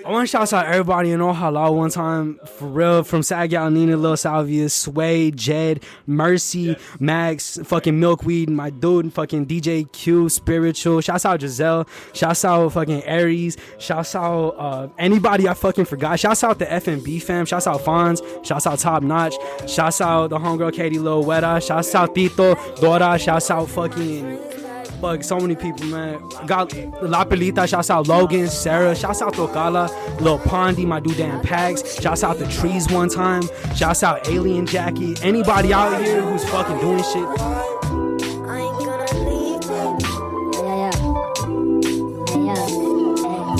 I want to shout out everybody in Ojala one time, for real, from Sagal, Nina, Lil Salvia, Sway, Jed, Mercy, Max, fucking Milkweed, my dude, fucking DJ Q, Spiritual. Shouts out Giselle. Shouts out fucking Aries. Shouts out anybody I fucking forgot. Shouts out the FNB fam. Shouts out Fonz. Shouts out Top Notch. Shouts out the homegirl Katie Lil Weta. Shouts out Tito, Dora. Shouts out fucking... Fuck, so many people, man. Got La Pelita, shouts out Logan, Sarah, shouts out to Ojala, Lil Pondy, my dude Dan Pags, shouts out the Trees one time, shouts out Alien Jackie, anybody out here who's fucking doing shit.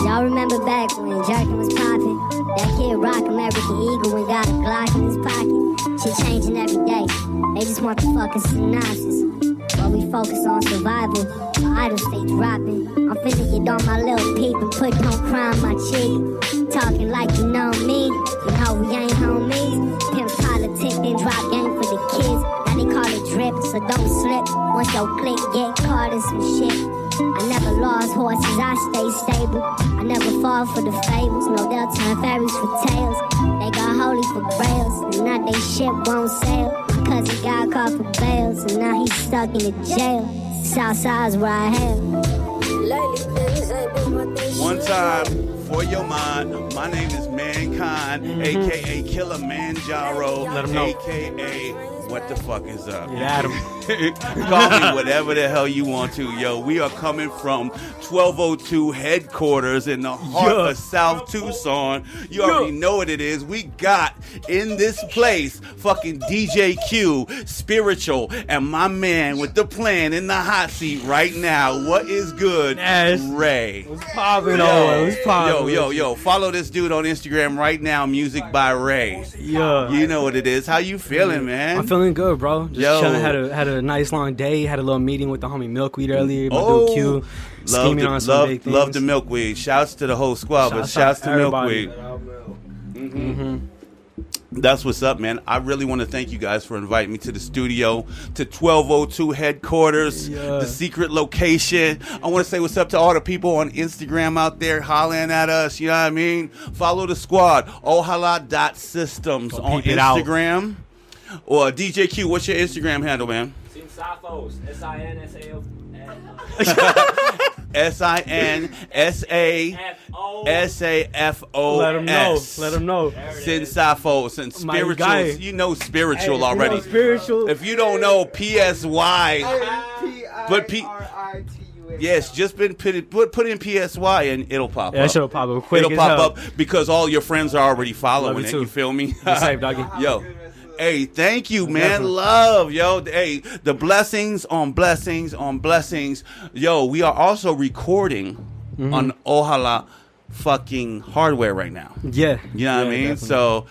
Y'all remember back when Jerkin was popping? That kid rock American Eagle and got a Glock in his pocket. Shit changing every day. They just want the fucking synopsis. While we focus on survival, my idol stay dropping. I'm finna get on my little peep and put don't cry on my cheek. Talking like you know me, you know we ain't homies. Pimp politics, then drop game for the kids. Now they call it drip, so don't slip. Once your click get caught in some shit. I never lost horses, I stay stable. I never fall for the fables. No, they'll turn fairies for tails. They got holy for grails, and now they shit won't sail. Cousin got caught for bails, and now he's stuck in the jail. Southside's where I hail. One time for your mind, my name is Mankind, aka Killer Manjaro, Let 'em know. aka what the fuck is up? Yeah, Adam. Call me whatever the hell you want to. Yo, we are coming from 1202 headquarters in the heart of South Tucson. You already know what it is. We got in this place fucking DJ Q, Spiritual, and my man with the plan in the hot seat right now. What is good? Yes. Ray. What's poppin'? What's poppin'? Yo. Follow this dude on Instagram right now, Music by Ray. Yeah. You know what it is. How you feeling, man? I'm feeling good, bro. Just chilling. Had a nice long day. Had a little meeting with the homie Milkweed earlier. My dude Q. Scheming on some big things. Love the Milkweed. Shouts to the whole squad, but shouts to everybody. Milkweed. That's what's up, man. I really want to thank you guys for inviting me to the studio, to 1202 headquarters, the secret location. I want to say what's up to all the people on Instagram out there hollering at us. You know what I mean? Follow the squad. Ojala.systems on Instagram. Or DJ Q, what's your Instagram handle, man? Sinsafos, S-I-N-S-A-F. S-I-N-S-A-S-A-F-O-S. Let him know. Sinsafos and Spirituals. You know Spiritual already. You know Spiritual. If you don't know PSY, but yes, just been put in PSY and it'll pop up. Yeah, it'll pop up quick. It'll pop up because all your friends are already following it. You feel me? Safe, doggy. Yo. Hey, thank you, man. Definitely. Love, yo. Hey, the blessings on blessings on blessings. Yo, we are also recording on Ojala fucking hardware right now. Yeah. You know what I mean? Definitely. So,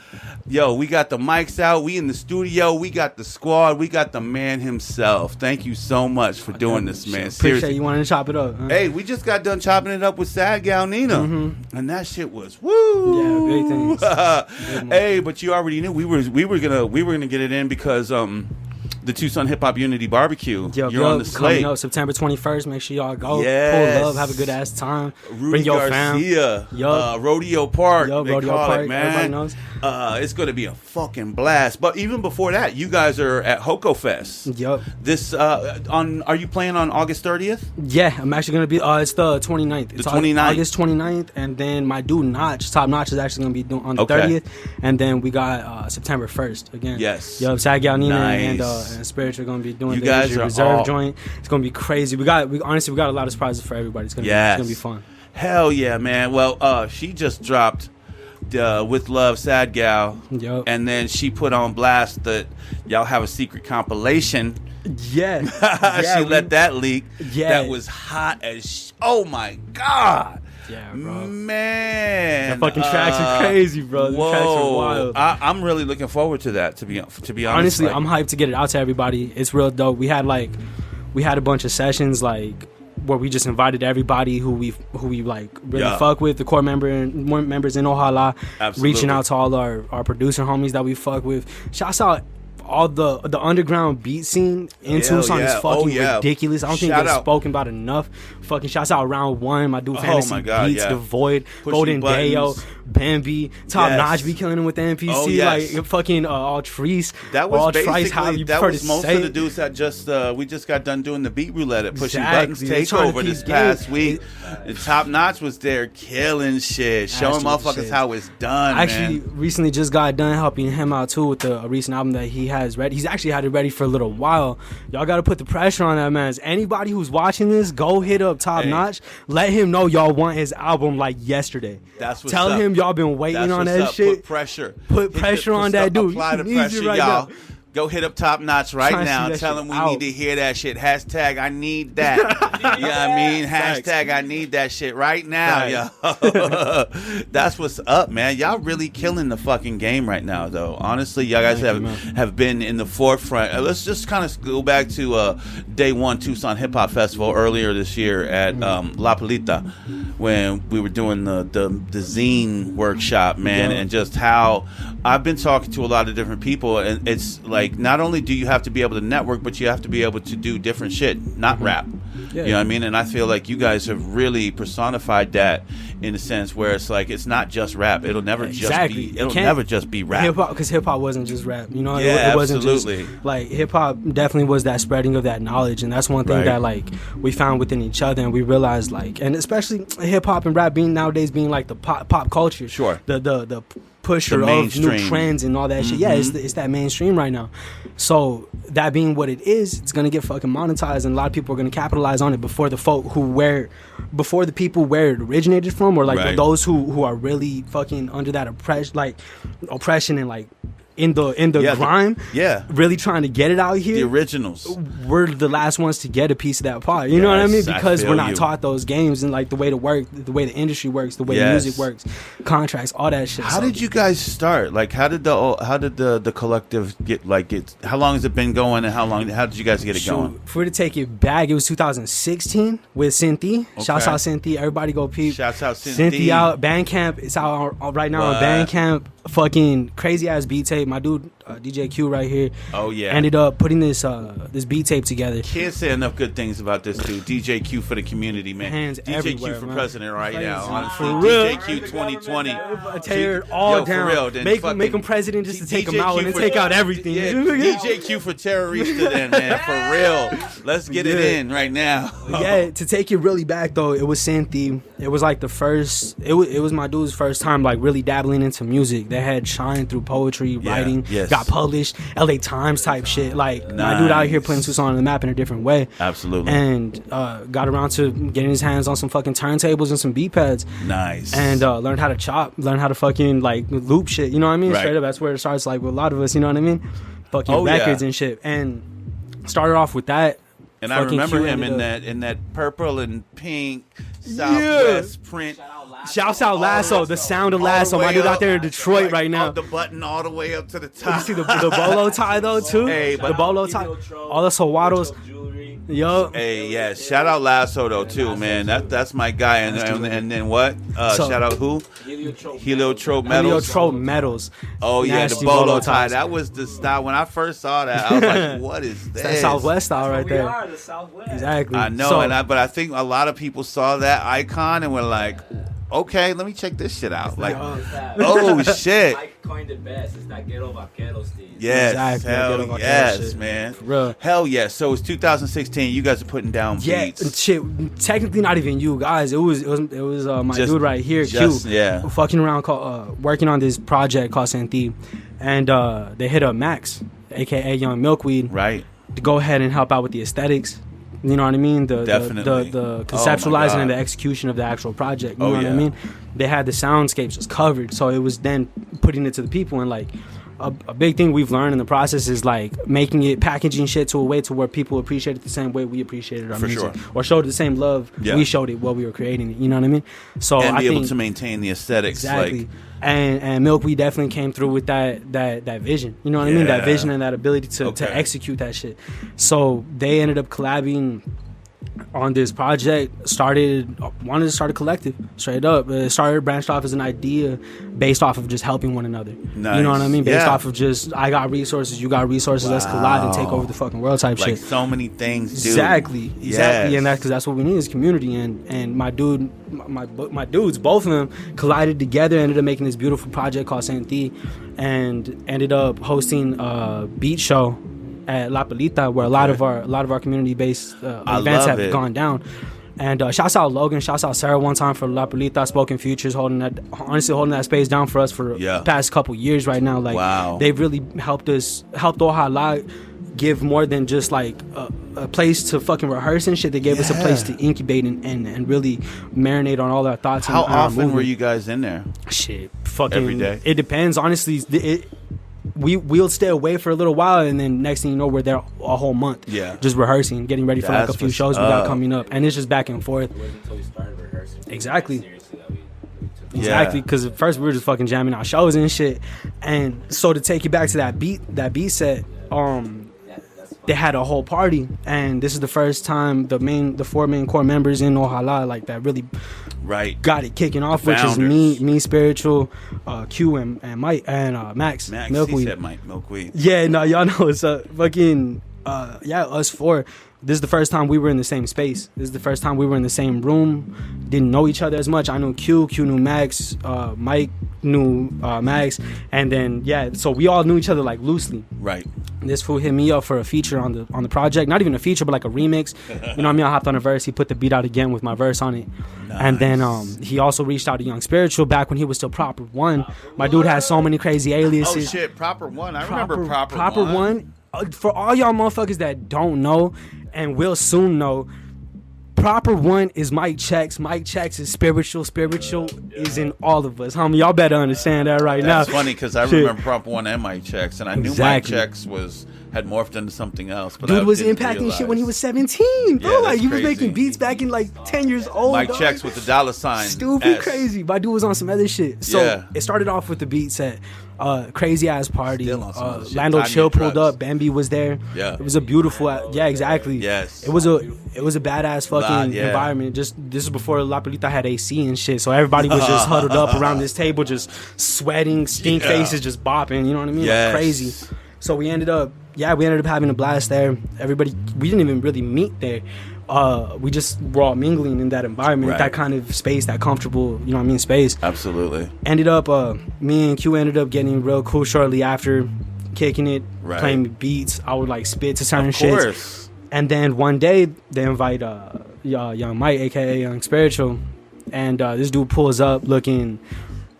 yo, we got the mics out. We in the studio. We got the squad. We got the man himself. Thank you so much for doing this, man. Appreciate Seriously. you wanting to chop it up. Huh? Hey, we just got done chopping it up with Sad Gal Nina. And that shit was woo. Yeah, big things. Hey, but you already knew we were gonna get it in because the Tucson Hip Hop Unity Barbecue. You're on the slate. Coming up September 21st. Make sure y'all go. Yes. Pull up. Have a good ass time. Rudy Bring your Garcia, fam. Rodeo Park. They Rodeo call Park. it, man. Everybody knows. It's going to be a fucking blast. But even before that, you guys are at Hoko Fest. Yup. This are you playing on August 30th? Yeah, I'm actually gonna be. It's the 29th. It's 29th? August 29th, and then my dude Top Notch is actually gonna be doing on the 30th, and then we got September 1st again. Yes. Yup. Sagal Nina Nice. and Spiritual are gonna be doing You the guys are reserve all- joint. It's gonna be crazy. We honestly got a lot of surprises for everybody. It's gonna be fun. Hell yeah, man. Well, she just dropped With Love, Sad Gal. Yup. And then she put on blast that y'all have a secret compilation. Yeah. She let that leak. Yeah. That was hot as oh my God. Yeah, bro. Man. The fucking tracks are crazy, bro. The tracks are wild. I'm really looking forward to that, to be honest. Honestly, like, I'm hyped to get it out to everybody. It's real dope. We had a bunch of sessions where we just invited everybody who we like really fuck with, the core members in Ojala. Absolutely. Reaching out to all our producer homies that we fuck with. Shouts out all the underground beat scene in Hell Tucson is yeah. fucking yeah. ridiculous. I don't think Shout it's out. spoken about enough. Fucking shouts out Round One, my dude Oh Fantasy my God, Beats, yeah. The Void, Pushing Golden Deo, Buttons. Bambi, Top Yes. Notch be killing him with the NPC. Oh, yes. Like fucking Altrice. That was Altrice, how basically you that prefer was to most say of the it. dudes that just we just got done doing the beat roulette at Pushing Exactly. Buttons They trying to takeover this keep past game. week. And Top Notch was there killing shit, showing Absolute motherfuckers shit. how it's done. I actually man. recently just got done helping him out too with a recent album that he has ready. He's actually had it ready for a little while. Y'all got to put the pressure on that man. Anybody who's watching this, go hit up Top Hey. Notch. Let him know y'all want his album like yesterday. That's what's Tell up. him y'all been waiting That's on what's that up. shit. Put pressure. Put Hit pressure the- on that dude. Apply the He needs pressure, it right y'all. now. Go hit up Top Notch right Trying to now. see that Tell shit him we out. need to hear that shit. Hashtag I need that. Yeah, I mean, Facts. hashtag I need that shit right now, Facts. yo. That's what's up, man. Y'all really killing the fucking game right now, though. Honestly, y'all guys Thank you, have been in the forefront. Let's just kind of go back to day one Tucson Hip Hop Festival earlier this year at La Palita when we were doing the zine workshop, man, Yeah. and just how I've been talking to a lot of different people, and it's like not only do you have to be able to network, but you have to be able to do different shit, not rap. Yeah. You know what I mean? And I feel like you guys have really personified that in a sense where it's like it's not just rap. It'll never Exactly. just be. It'll It can't- never just be rap. Hip hop, because hip hop wasn't just rap, you know. Yeah, it wasn't absolutely. just like hip hop. Definitely was that spreading of that knowledge, and that's one thing Right. that like we found within each other, and we realized like, and especially hip hop and rap being nowadays being like the pop culture, Sure. the pusher The of new mainstream. trends and all that shit. Yeah, it's that mainstream right now. So that being what it is, it's gonna get fucking monetized, and a lot of people are gonna capitalize on it before the folk before the people where it originated from, or like Right. those who are really fucking under that oppression and like in the Yeah, grime, yeah. really trying to get it out The here. originals. We're the last ones to get a piece of that pie. You know what I mean? Yes, I Because feel we're not you. taught those games and like the way to work, the way the industry works, the way Yes. music works, contracts, all that shit. How So- did you guys start? Like, how did the collective get? Like, how long has it been going, and how did you guys get it Shoot, going? if we were to take it back, it was 2016 with Cynthia. Shouts Okay. out Cynthia. Everybody go peep. Shouts out Cynthia. Cynthia out. Bandcamp. It's out right now What? on Bandcamp. Fucking crazy ass beat tape. My dude DJ Q right here. Oh, yeah. Ended up putting this beat tape together. Can't say enough good things about this dude. DJ Q for the community, man. Hands DJ everywhere, Q for man. president right now. Crazy. Honestly, For real. DJ Q 2020. Tear it all Yo, for down. real, then Make fucking him president just to take him DJ out Q and then for- take out everything. Yeah, DJ Q for terrorista then, man. For real. Let's get it Yeah. in right now. Yeah, to take it really back though, it was Cynthia. It was like the first. It was my dude's first time like really dabbling into music. They had shined through poetry, writing, yes. got published, LA Times type shit. Like my dude out here putting Tucson on the map in a different way. Absolutely. And got around to getting his hands on some fucking turntables and some beat pads. Nice. And learned how to chop, learned how to fucking like loop shit. You know what I mean? Right. Straight up, that's where it starts. Like with a lot of us, you know what I mean? Fucking Oh, yeah. records and shit. And started off with that. And I Fucking remember Q him ended in that purple and pink Southwest print. Shouts out Lasso, the sound of Lasso. My dude out there in Detroit right now. The button all the way up to the You top. see the bolo tie though too? Hey, but- the bolo tie, all the Sawados. Yo, Hey, yeah. Shout out Lasso though too, man. That's my guy. And then what? So- Shout out who? Heliotrope Metals. Heliotrope medals. Oh yeah, the Nasty bolo tie. ties. That was the style. When I first saw that, I was like, "What is this?" That Southwest style right We there. are the Southwest. Exactly. I know, So, but I think a lot of people saw that icon and were like, "Okay, let me check this shit out." Like, oh shit. Mike coined it best. It's that ghetto vaquero style. Yes, Exactly, I get hell about that yes, shit. man. For real. Hell yes. So it's 2016. You guys are putting down yeah, beats. shit. Technically, not even you guys. It was my Just- dude right here, just- Q. yeah. Fucking around, working on this project called Santi, and they hit up Max, aka Young Milkweed, Right. to go ahead and help out with the aesthetics. You know what I mean? Definitely. The Oh my conceptualizing God. and the execution of the actual project. You Oh, know what yeah. I mean? They had the soundscapes just covered, so it was then putting it to the people. And like a big thing we've learned in the process is like making it, packaging shit to a way to where people appreciate it the same way we appreciated our For music, sure. or showed it the same love Yeah. we showed it while we were creating it. You know what I mean? So And I be think able to maintain the aesthetics. exactly. Like, and Milkweed definitely came through with that vision. You know what I mean? That Yeah. vision and that ability to Okay. execute that shit. So they ended up collabing on this project wanted to start a collective straight up. It branched off as an idea based off of just helping one another. Nice. You know what I mean? Based Yeah. off of just, I got resources, you got resources, let's collide and take over the fucking world type Like shit. so many things, dude. Exactly. Yes. And that's because that's what we need is community. And my dudes, both of them collided together, ended up making this beautiful project called Saint Thee, and ended up hosting a beat show at La Pelita, where a lot of our community based events have gone down. And shouts out Logan, shouts out Sarah one time for La Pelita, Spoken Futures, holding that space down for us for the past couple years right now. Like, wow. They've really helped Ojala give more than just like a place to fucking rehearse and shit. They gave us a place to incubate and really marinate on all our thoughts. How and our often were movement. you guys in there? Shit, fucking Every day? It depends, honestly. We'll stay away for a little while, and then next thing you know, we're there a whole month. Yeah. Just rehearsing, getting ready for like a That's few what's shows we got up. coming up, and it's just back and forth. It wasn't until we started rehearsing. Exactly. Seriously, that we took it. Exactly, because at first we were just fucking jamming out shows and shit, and so to take you back to that beat set, they had a whole party, and this is the first time the 4 main core members in Ojala like that really got it kicking off, which is me, Spiritual, Q and Mike and Max Milkweed. He said Mike Milkweed. Yeah, no, y'all know it's fucking us 4. This is the first time we were in the same space. This is the first time we were in the same room. Didn't know each other as much. I knew Q knew Max, Mike knew Max, and then so we all knew each other like loosely. Right. This fool hit me up for a feature on the project. Not even a feature, but like a remix. You know what I mean? I hopped on a verse. He put the beat out again with my verse on it. Nice. And then he also reached out to Young Spiritual back when he was still Proper One. My dude has so many crazy aliases. Oh shit, Proper One. I remember Proper One. For all y'all motherfuckers that don't know and will soon know, Proper One is Mike Checks. Mike Checks is Spiritual. Spiritual is in all of us. Homie, y'all better understand that right now. That's funny because I remember Proper One and Mike Checks, and I knew Mike Checks had morphed into something else. But dude was didn't impacting realize. shit when he was 17, bro. Yeah, Like, he that's was making crazy. beats back in like 10 years old. Mike dog. Checks with the $sign. Stupid S. crazy. My dude was on some other shit. So it started off with the beat set. Crazy ass party. Still on some other shit. Lando Tiny Chill pulled drugs. up. Bambi was there. Yeah. It was a beautiful. Exactly. Yes. It was a badass fucking environment. Just this is before La Pelita had AC and shit. So everybody was just huddled up around this table, just sweating, stink faces, just bopping. You know what I mean? Yes. Like crazy. So we ended up having a blast there. Everybody, we didn't even really meet there. We just were all mingling in that environment, that kind of space, that comfortable, you know what I mean, space. Absolutely. Ended up, me and Q ended up getting real cool shortly after, kicking it, playing beats. I would like spit to certain shit. And then one day they invite Young Mike, aka Young Spiritual, and this dude pulls up looking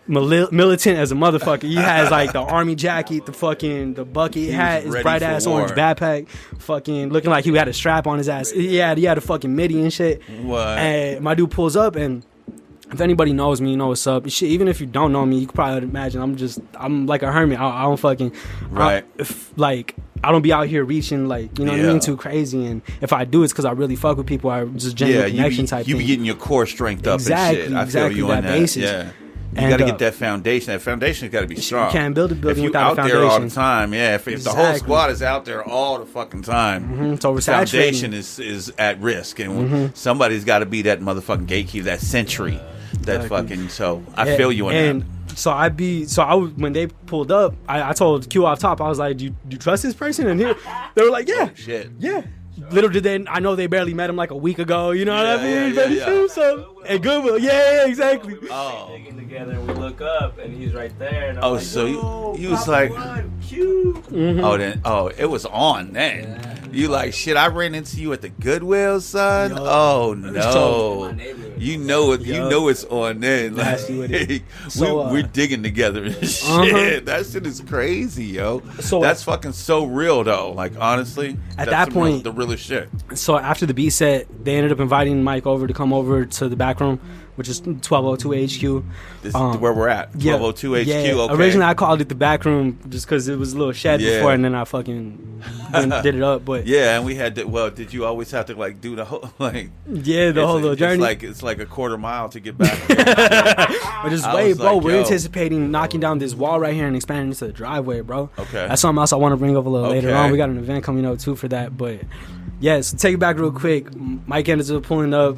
militant as a motherfucker. He has like the army jacket, the bucket hat, his bright ass orange backpack, fucking looking like he had a strap on his ass. He had a fucking midi and shit. What? And my dude pulls up, and if anybody knows me, you know what's up. Shit, even if you don't know me, you can probably imagine I'm like a hermit. I don't fucking I don't be out here reaching like, you know what I mean, too crazy. And if I do, it's because I really fuck with people. I just genuine connection type thing. You be getting your core strength up exactly, and shit. I exactly, feel you on that that. basis. Yeah. You got to get that foundation. That foundation's got to be strong. You can't build a building without a foundation. If you out there all the time, if the whole squad is out there all the fucking time, it's oversaturating. Foundation is at risk, and somebody's got to be that motherfucking gatekeeper, that sentry, that fucking. So I feel you on that. So when they pulled up, I told Q off top, I was like, do you trust this person? And they were like, yeah, shit, yeah. Little did they, I know they barely met him like a week ago. You know what I mean? So and Goodwill, exactly. Oh, digging together, and we look up, and he's right there. And I'm like, so you was like, it was on then. Yeah. You like, shit, I ran into you at the Goodwill, son. Yo. Oh no, you know it. You know it's on then. Like, we're digging together and shit. That shit is crazy, yo. So that's fucking so real though. Like honestly, at that point, the realest shit. So after the beat set, they ended up inviting Mike over to come over to the back room, which is 1202 HQ. This is where we're at. 1202 HQ. Yeah. Okay. Originally, I called it the back room just because it was a little shed before, and then I fucking did it up. But and we had to. Well, did you always have to like do the whole like? Yeah, the whole little journey. It's like a quarter mile to get back. But just wait, bro. like, we're yo. anticipating knocking down this wall right here and expanding into the driveway, bro. Okay. That's something else I want to bring up a little later Okay. on. We got an event coming up too for that. But yeah, so take it back real quick. Mike ends up pulling up.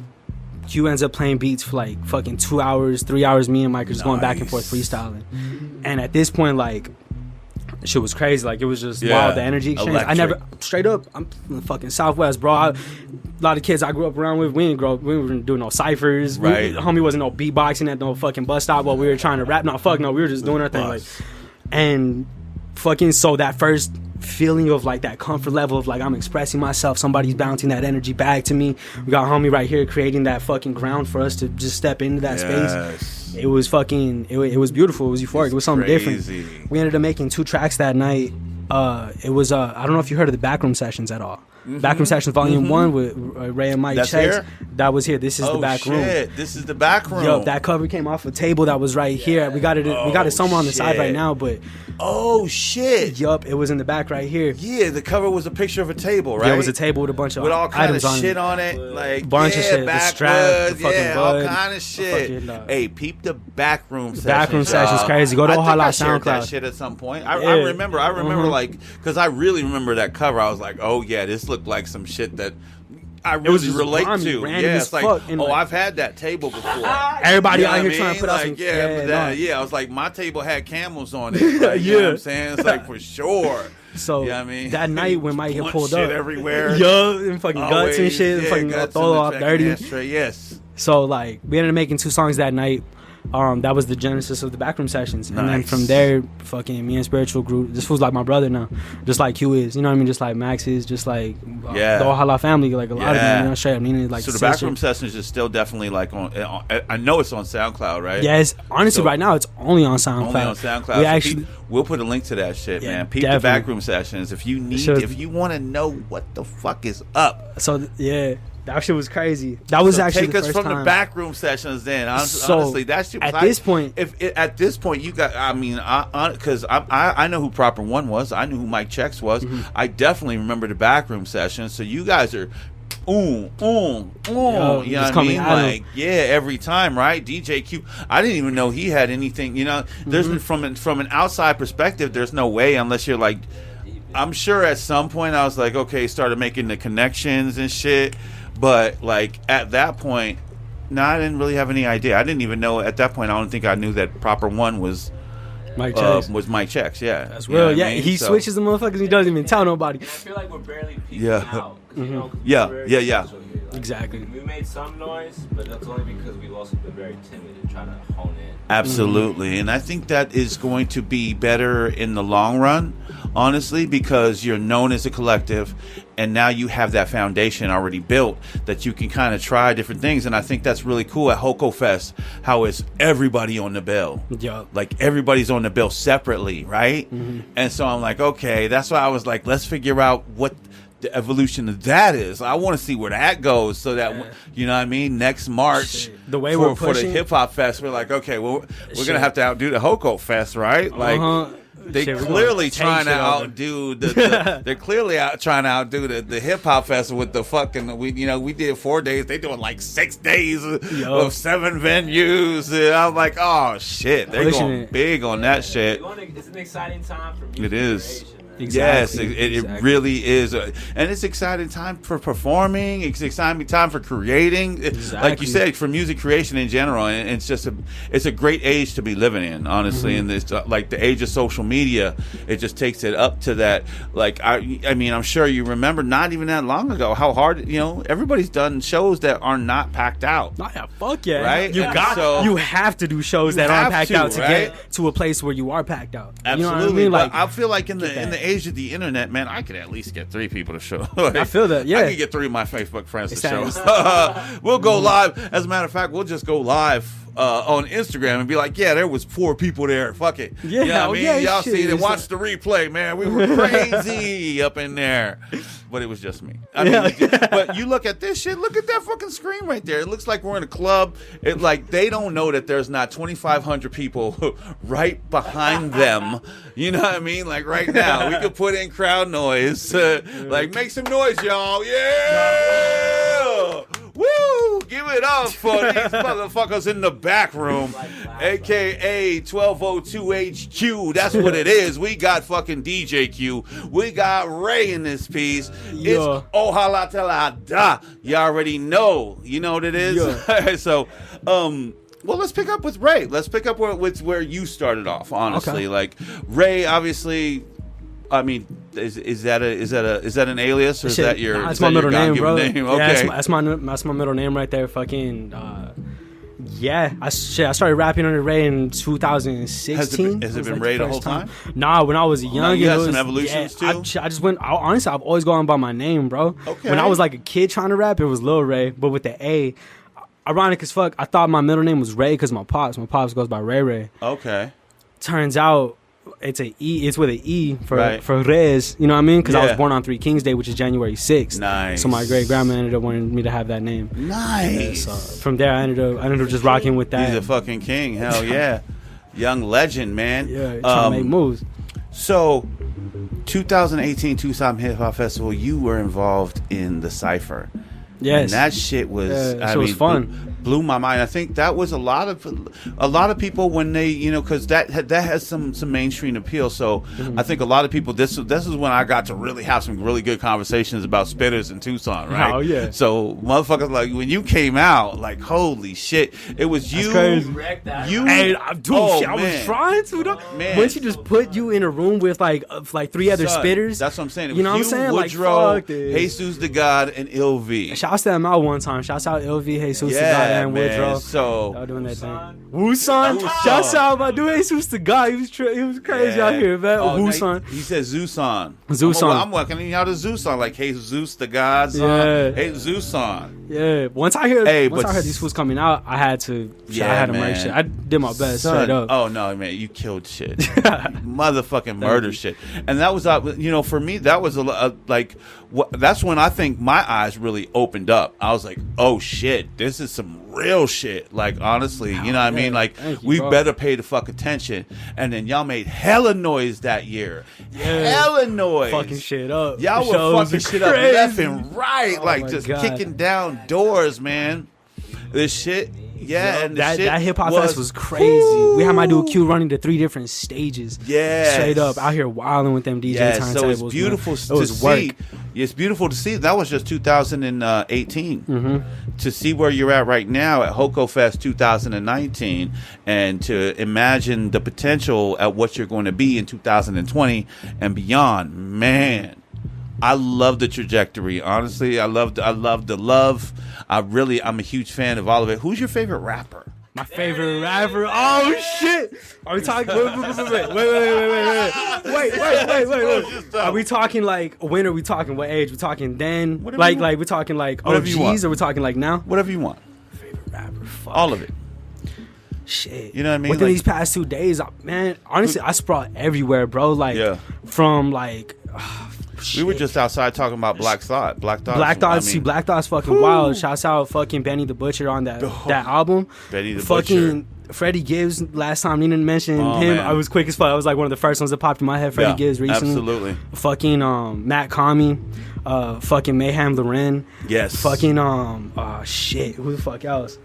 Q ends up playing beats for like fucking 2 hours, 3 hours. Me and Mike are just going back and forth freestyling. And at this point, like, shit was crazy. Like, it was just wild, the energy exchange. Electric. I never, straight up, I'm from the fucking Southwest, bro. A lot of kids I grew up around with, we weren't doing no ciphers. Right. Homie wasn't no beatboxing at no fucking bus stop while we were trying to rap. No, fuck no. We were just doing our thing. Like, and fucking, so that first feeling of like that comfort level of like I'm expressing myself, somebody's bouncing that energy back to me. We got homie right here creating that fucking ground for us to just step into that space. It was fucking it was beautiful. It was euphoric. It was something crazy. different. We ended up making 2 tracks that night. It was I don't know if you heard of the backroom sessions at all. Backroom Sessions Volume 1 with Ray and Mike That's Checks. here? That was here. This is the back room. Shit. This is the back room. Yo, that cover came off a table that was right here. We got it somewhere on the side right now, but oh shit. yup, it was in the back right here. Yeah, the cover was a picture of a table, right? Yeah, it was a table with a bunch of with all kind items of on shit it. on it, like Bunch of shit, the strap, the fucking all bud, kind of shit. fucking, Hey, peep the backroom sessions. Backroom sessions, y'all. crazy. Go to I think Ojala I shared that SoundCloud. shit at some point. I Yeah. remember like, because I really remember that cover. I was like, oh yeah, this looked like some shit that I was really just relate grimy, to. random Yeah, as it's like, fuck, and oh, like- I've had that table before. Everybody You know out what here I trying mean? to put out like, some I was like, my table had camels on it. Like, you know what I'm saying? It's like, for sure. So You know what I mean? that night when Mike had Blunt pulled shit up, everywhere. yo, and fucking guts and Always, shit, and yeah, fucking guts throw in the off fucking dirty. ashtray, yes. So like we ended up making 2 songs that night. That was the genesis of the backroom sessions, and then Nice. from there, fucking me and Spiritual grew. This was like my brother now, just like Q is, you know what I mean, just like Max is, just like the Ojala family, like a lot of them, you know, straight up. Nina, like So the sister. backroom sessions is still definitely like on. I know it's on SoundCloud, right? Yes, honestly, So- right now it's only on SoundCloud. Only on SoundCloud. We So actually, we'll put a link to that shit, Yeah, man. Peep definitely. the backroom sessions if you need. Shows- If you want to know what the fuck is up. so yeah, that shit was crazy. That was So actually take the us first from time. the backroom sessions. Then So, honestly, that shit. Was at this point- at this point, you got. I mean, because I know who Proper One was. I knew who Mike Checks was. Mm-hmm. I definitely remember the backroom sessions. So you guys are. You know just what I coming mean? at 'em. Like, yeah, every time, right? DJ Q. I didn't even know he had anything. You know, there's Mm-hmm. from an outside perspective, there's no way unless you're like. I'm sure at some point I was like, okay, started making the connections and shit. But like at that point, no, I didn't really have any idea. I didn't even know at that point. I don't think I knew that Proper One was Mike Checks. Mike Checks. Yeah, That's You know real. what I Yeah, mean? he So- switches the motherfuckers. He doesn't even tell nobody. I feel like we're barely peeking Yeah. out. You know, 'cause Yeah, we're very yeah. social here. Like, Exactly. We made some noise, but that's only because we've also been very timid and trying to hone in. Absolutely. And I think that is going to be better in the long run, honestly, because you're known as a collective and now you have that foundation already built that you can kind of try different things. And I think that's really cool at Hoko Fest, how it's everybody on the bill. Yup. Like everybody's on the bill separately, right? And so I'm like, okay, that's why I was like, let's figure out what the evolution of that is. I want to see where that goes so that, you know what I mean, next March The way for, we're for the pushing- hip hop fest, we're like, okay, well, we're Shit. gonna have to outdo the Hoko Fest, right? Like they Shit, we're clearly gonna take trying to shit over. outdo the they're clearly trying to outdo the hip hop fest with the fucking we did 4 days, they doing like 6 days of 7 venues. And I'm like, oh shit, they're Pushing going it. big on that shit. It's an exciting time for music It is. creation, man. Yes, Exactly. it Exactly. really is, and it's exciting time for performing. It's exciting time for creating, like Exactly. you said, for music creation in general. And it's just it's a great age to be living in, honestly. Mm-hmm. And it's like the age of social media, it just takes it up to that. Like I mean, I'm sure you remember not even that long ago how hard everybody's done shows that are not packed out. Oh, yeah, fuck yeah. Right? You And got so- you have to do shows You that aren't have packed to, out to right? get to a place where you are packed out. Absolutely, You know what I mean? Like but I feel like in get that. the age of the internet, man, I could at least get 3 people to show. I feel that, yeah. I could get 3 of my Facebook friends It's to show. that- We'll go live. As a matter of fact, we'll just go live on Instagram and be like, yeah, there was 4 people there. Fuck it. Yeah, You know what I mean? yeah, Y'all shit, see it and it's watch the replay, man. We were crazy up in there. But it was just me. I mean, but you look at this shit, look at that fucking screen right there. It looks like we're in a club. It like they don't know that there's not 2,500 people right behind them. You know what I mean? Like right now, we could put in crowd noise. Like make some noise, y'all. Yeah! Woo! Give it up for these motherfuckers in the back room, a.k.a. 1202 HQ. That's what it is. We got fucking DJ Q. We got Ray in this piece. Yeah. It's Ojala Tela Da. You already know. You know what it is? Yeah. So, well, let's pick up with Ray. Let's pick up with where you started off, honestly. Okay. Like, Ray, obviously... I mean, is that an alias or is that your? That's my middle name, bro. Name? Okay. Yeah, that's my middle name right there. Fucking yeah. I started rapping under Ray in 2016. Has it been Ray the whole time? Nah, when I was young, you had some evolutions too. I just went. Honestly, I've always gone by my name, bro. Okay. When I was like a kid trying to rap, it was Lil Ray, but with the A. Ironic as fuck, I thought my middle name was Ray because my pops goes by Ray Ray. Okay. Turns out. It's a E. It's with an E for Right. Rez. You know what I mean? Because I was Yeah. born on Three Kings Day, which is January 6th. Nice. So my great grandma ended up wanting me to have that name. Nice. So from there, I ended up just rocking with that. He's a fucking king. Hell yeah. Young legend, man. Yeah, trying to make moves. So, 2018 Tucson Hip Hop Festival, you were involved in the Cypher. Yes. And that shit was, was fun. Blew my mind. I think that was a lot of people when they, you know, because that has some mainstream appeal. So I think a lot of people. This is when I got to really have some really good conversations about spitters in Tucson, right? Oh yeah. So motherfuckers, like when you came out, like holy shit, it was you. That's crazy. You, Hey, dude, oh, shit, I was trying to. Though. Man. When she just put you in a room with like three other Son, spitters. That's what I'm saying. It You know what I'm was saying? Like, Woodrow, fuck this. Jesus the God, and Ilv. Shouts to them out one time. Shouts out LV, Jesus to God, and man. Woodrow. So Y'all doing that thing. Woo-son. Woo-son. Shouts out my dude Jesus to God. He was crazy yeah. out here, man. Oh, no, Woo-son. he said Zeuson. Zeuson. I'm working out of Zeuson, like hey Zeus the God, son. Yeah. Hey Zeuson. Yeah. Once I heard but these fools coming out, I had to Yeah, merch man. shit. I did my best, Son, straight up. oh no, man, you killed shit, motherfucking murder shit, and that was, you know, for me that was that's when I think my eyes really opened up. I was like, oh shit, this is some real shit. Like honestly, you know what I mean? Like Thank you, we bro. better pay the fuck attention. And then y'all made hella noise that year, hella noise, Fucking shit up. Y'all The shows were fucking are shit up crazy. left and right, Oh like my just God. kicking down doors, man. This shit. Yeah, and the that shit hip hop fest was crazy. We had my dude Q running to 3 different stages. Yes. Straight up out here wilding with them DJ turntables. So it's beautiful man. It was to work. see. It's beautiful to see. That was just 2018. To see where you're at right now at Hoko Fest 2019, and to imagine the potential at what you're going to be in 2020 and beyond. Man, I love the trajectory. Honestly, I love the love. I'm a huge fan of all of it. Who's your favorite rapper? My favorite rapper. Oh shit! Are we talking? Wait. Are we talking like when are we talking? What age? We talking then? Whatever Like you want. we talking like Whatever you want. OGs, or we talking like now? Whatever you want. Favorite rapper. Fuck. All of it. Shit. You know what I mean? Within Like- these past 2 days, man. Honestly, I sprawled everywhere, bro. Like Yeah. from like. We were just outside talking about Black Thought. Black Thought. Black Thought's fucking wild. Shouts out fucking Benny the Butcher on that album. Benny the fucking Freddie Gibbs. Last time Nina mentioned him, man. I was quick as fuck. I was like one of the first ones that popped in my head. Freddie Gibbs recently. Absolutely. Fucking Matt Kami. Fucking Mayhem Loren. Yes. Fucking shit. Who the fuck else?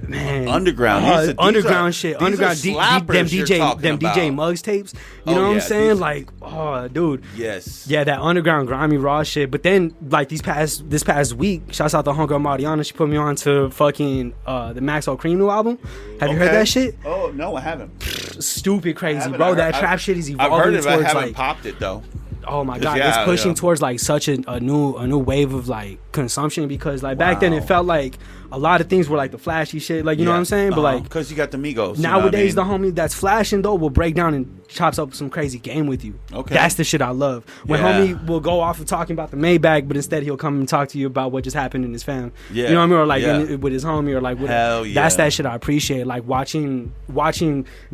Man, Underground. underground shit. These are Underground. slappers you're talking DJ about. Muggs tapes. You Oh, know what I'm yeah, saying? these- Like, oh, dude. Yes. Yeah, that underground grimy raw shit. But then, like this past week, shouts out to homegirl Mariana. She put me on to fucking the Maxwell Cream new album. Have you heard Okay. that shit? Oh no, I haven't. Stupid crazy, I haven't. bro. I That heard- trap shit is I've evolving heard it, but I towards haven't like, popped it though. oh my god, Yeah, it's pushing yeah. towards like such a new wave of like consumption, because like back then it Wow. felt like a lot of things were like the flashy shit, like you know what I'm saying, but like. because you got the Migos. Nowadays, you know the homie that's flashing though will break down and chops up some crazy game with you. Okay. That's the shit I love. When Yeah. homie will go off of talking about the Maybach, but instead he'll come and talk to you about what just happened in his fam. Yeah. You know what I mean? Or like Yeah. with his homie, or like with Hell yeah. That's that shit I appreciate. Like watching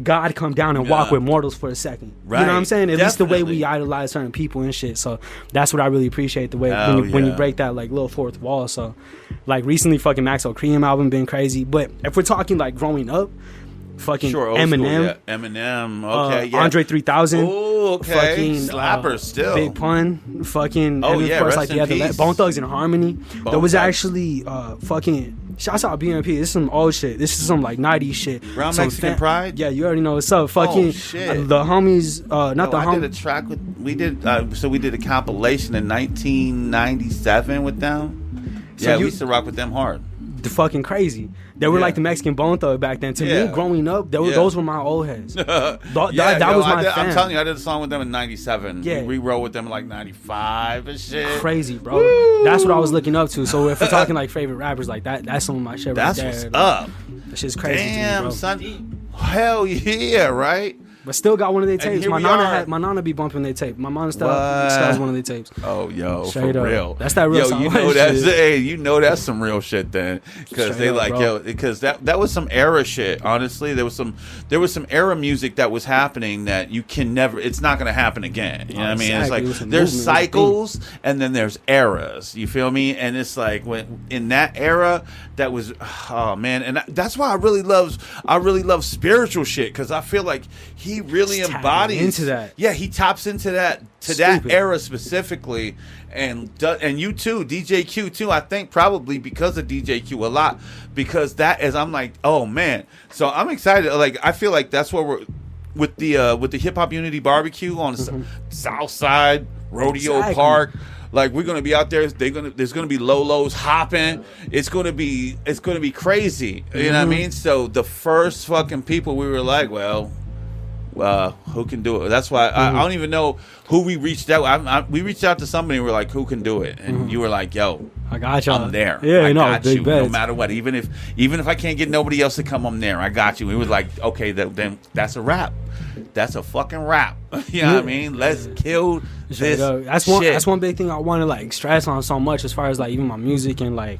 God come down and walk Yeah. with mortals for a second. You know Right. what I'm saying? At least the way Definitely. we idolize certain people and shit. So that's what I really appreciate, the way Hell when you yeah. break that like little fourth wall. So like recently, fucking Maxwell Cream album been crazy. But if we're talking like growing up, fucking Sure, old school, Eminem. yeah. Eminem. Okay, yeah. Andre 3000. Oh, okay. Fucking Slappers still. Big Pun. Fucking. Oh, and of yeah, course, rest like in the other peace. Bone Thugs in Harmony. Bone There was Thugs. actually fucking Shouts out BMP. This is some old shit. This is some like 90s shit. Brown Some Mexican Pride? Yeah, you already know what's up. Fucking shit. the homies. Not the I homies. did a track with. We did. So we did a compilation in 1997 with them. So Yeah, you- we used to rock with them hard. The fucking crazy. They were Yeah. like the Mexican Bone Thug back then. To Yeah. me, growing up, Yeah. those were my old heads. that Yeah, was my I'm fam. telling you, I did a song with them in 97. Yeah. We wrote with them in like 95 and shit. Crazy, bro. That's what I was looking up to. So if we're talking like favorite rappers, like that's some of my shit That's right what's there. up. That shit's crazy to me, Damn, bro. son. Hell yeah, right? But still got one of their tapes. here My we nana are. my nana be bumping their tape. My mom still What? has one of their tapes. Oh, yo, Straight for up. real. That's that real Yo, you Southwest know that's shit. hey, you know that's some real shit then, because Straight they up, like bro. yo, because that was some era shit. Honestly, there was some era music that was happening that you can never. It's not gonna happen again. You know what I mean? Exactly. It It's was a like there's movement, it was a cycles and then there's eras. You feel me? And it's like when in that era that was oh man, and that's why I really love spiritual shit because I feel like he really Just tapping embodies into that. Yeah, he taps into that that Stupid. era specifically, and you too, DJ Q too. I think probably because of DJ Q a lot, because that is I'm like, oh man. So I'm excited. Like I feel like that's where we're with the Hip Hop Unity Barbecue on the South Side Rodeo Exactly. Park. Like we're gonna be out there. There's gonna be Lolos hopping. It's gonna be crazy. You know what I mean? So the first fucking people we were like, well. Who can do it? That's why I don't even know who we reached out. We reached out to somebody. And we're like, who can do it? And you were like, yo, I got y'all. I'm there. Yeah, I you know, got big you. bets. No matter what. Even if I can't get nobody else to come, I'm there. I got you. It was like, okay, then that's a wrap. That's a fucking wrap. You know what I mean? Let's kill this. That's one. shit. That's one big thing I want to like stress on so much as far as like even my music and like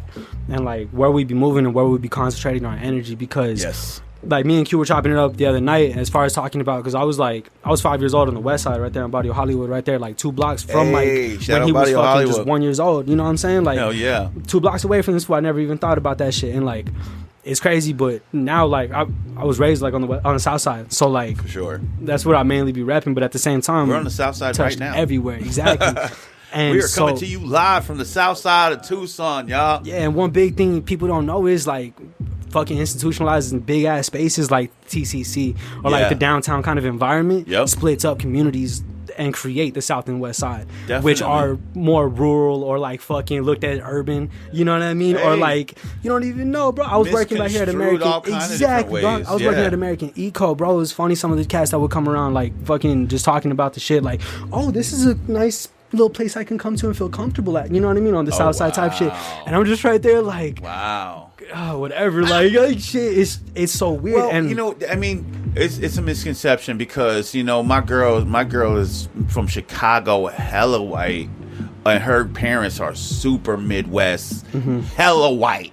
where we be moving and where we be concentrating our energy because. Yes. Like me and Q were chopping it up the other night as far as talking about because I was 5 years old on the west side right there in Barrio Hollywood right there like 2 blocks from Hey, like shout when out he was Barrio fucking Hollywood. just 1 years old, you know what I'm saying, like Hell yeah. 2 blocks away from this spot. I never even thought about that shit and like it's crazy, but now like I was raised like on the south side, so like For sure. that's what I mainly be repping, but at the same time We're on the south side right touched now. everywhere. Exactly. And We are so, coming to you live from the south side of Tucson, y'all. yeah, and one big thing people don't know is like fucking institutionalizing big ass spaces like TCC or Yeah. like the downtown kind of environment Yep. splits up communities and create the south and west side, which Definitely. are more rural or like fucking looked at urban, you know what I mean? Or Hey. like you don't even know, bro. I was working right here at Misconstrued American, all kind of exactly, different bro. ways, I was working yeah. at American Eco, bro. It was funny some of the cats that would come around like fucking just talking about the shit, like, oh, this is a nice little place I can come to and feel comfortable at, you know what I mean, on the south side type shit. wow. And I'm just right there like, Wow. oh, whatever, like shit, it's so weird. Well, and you know, I mean, it's a misconception because you know my girl is from Chicago, hella white, and her parents are super Midwest, hella white.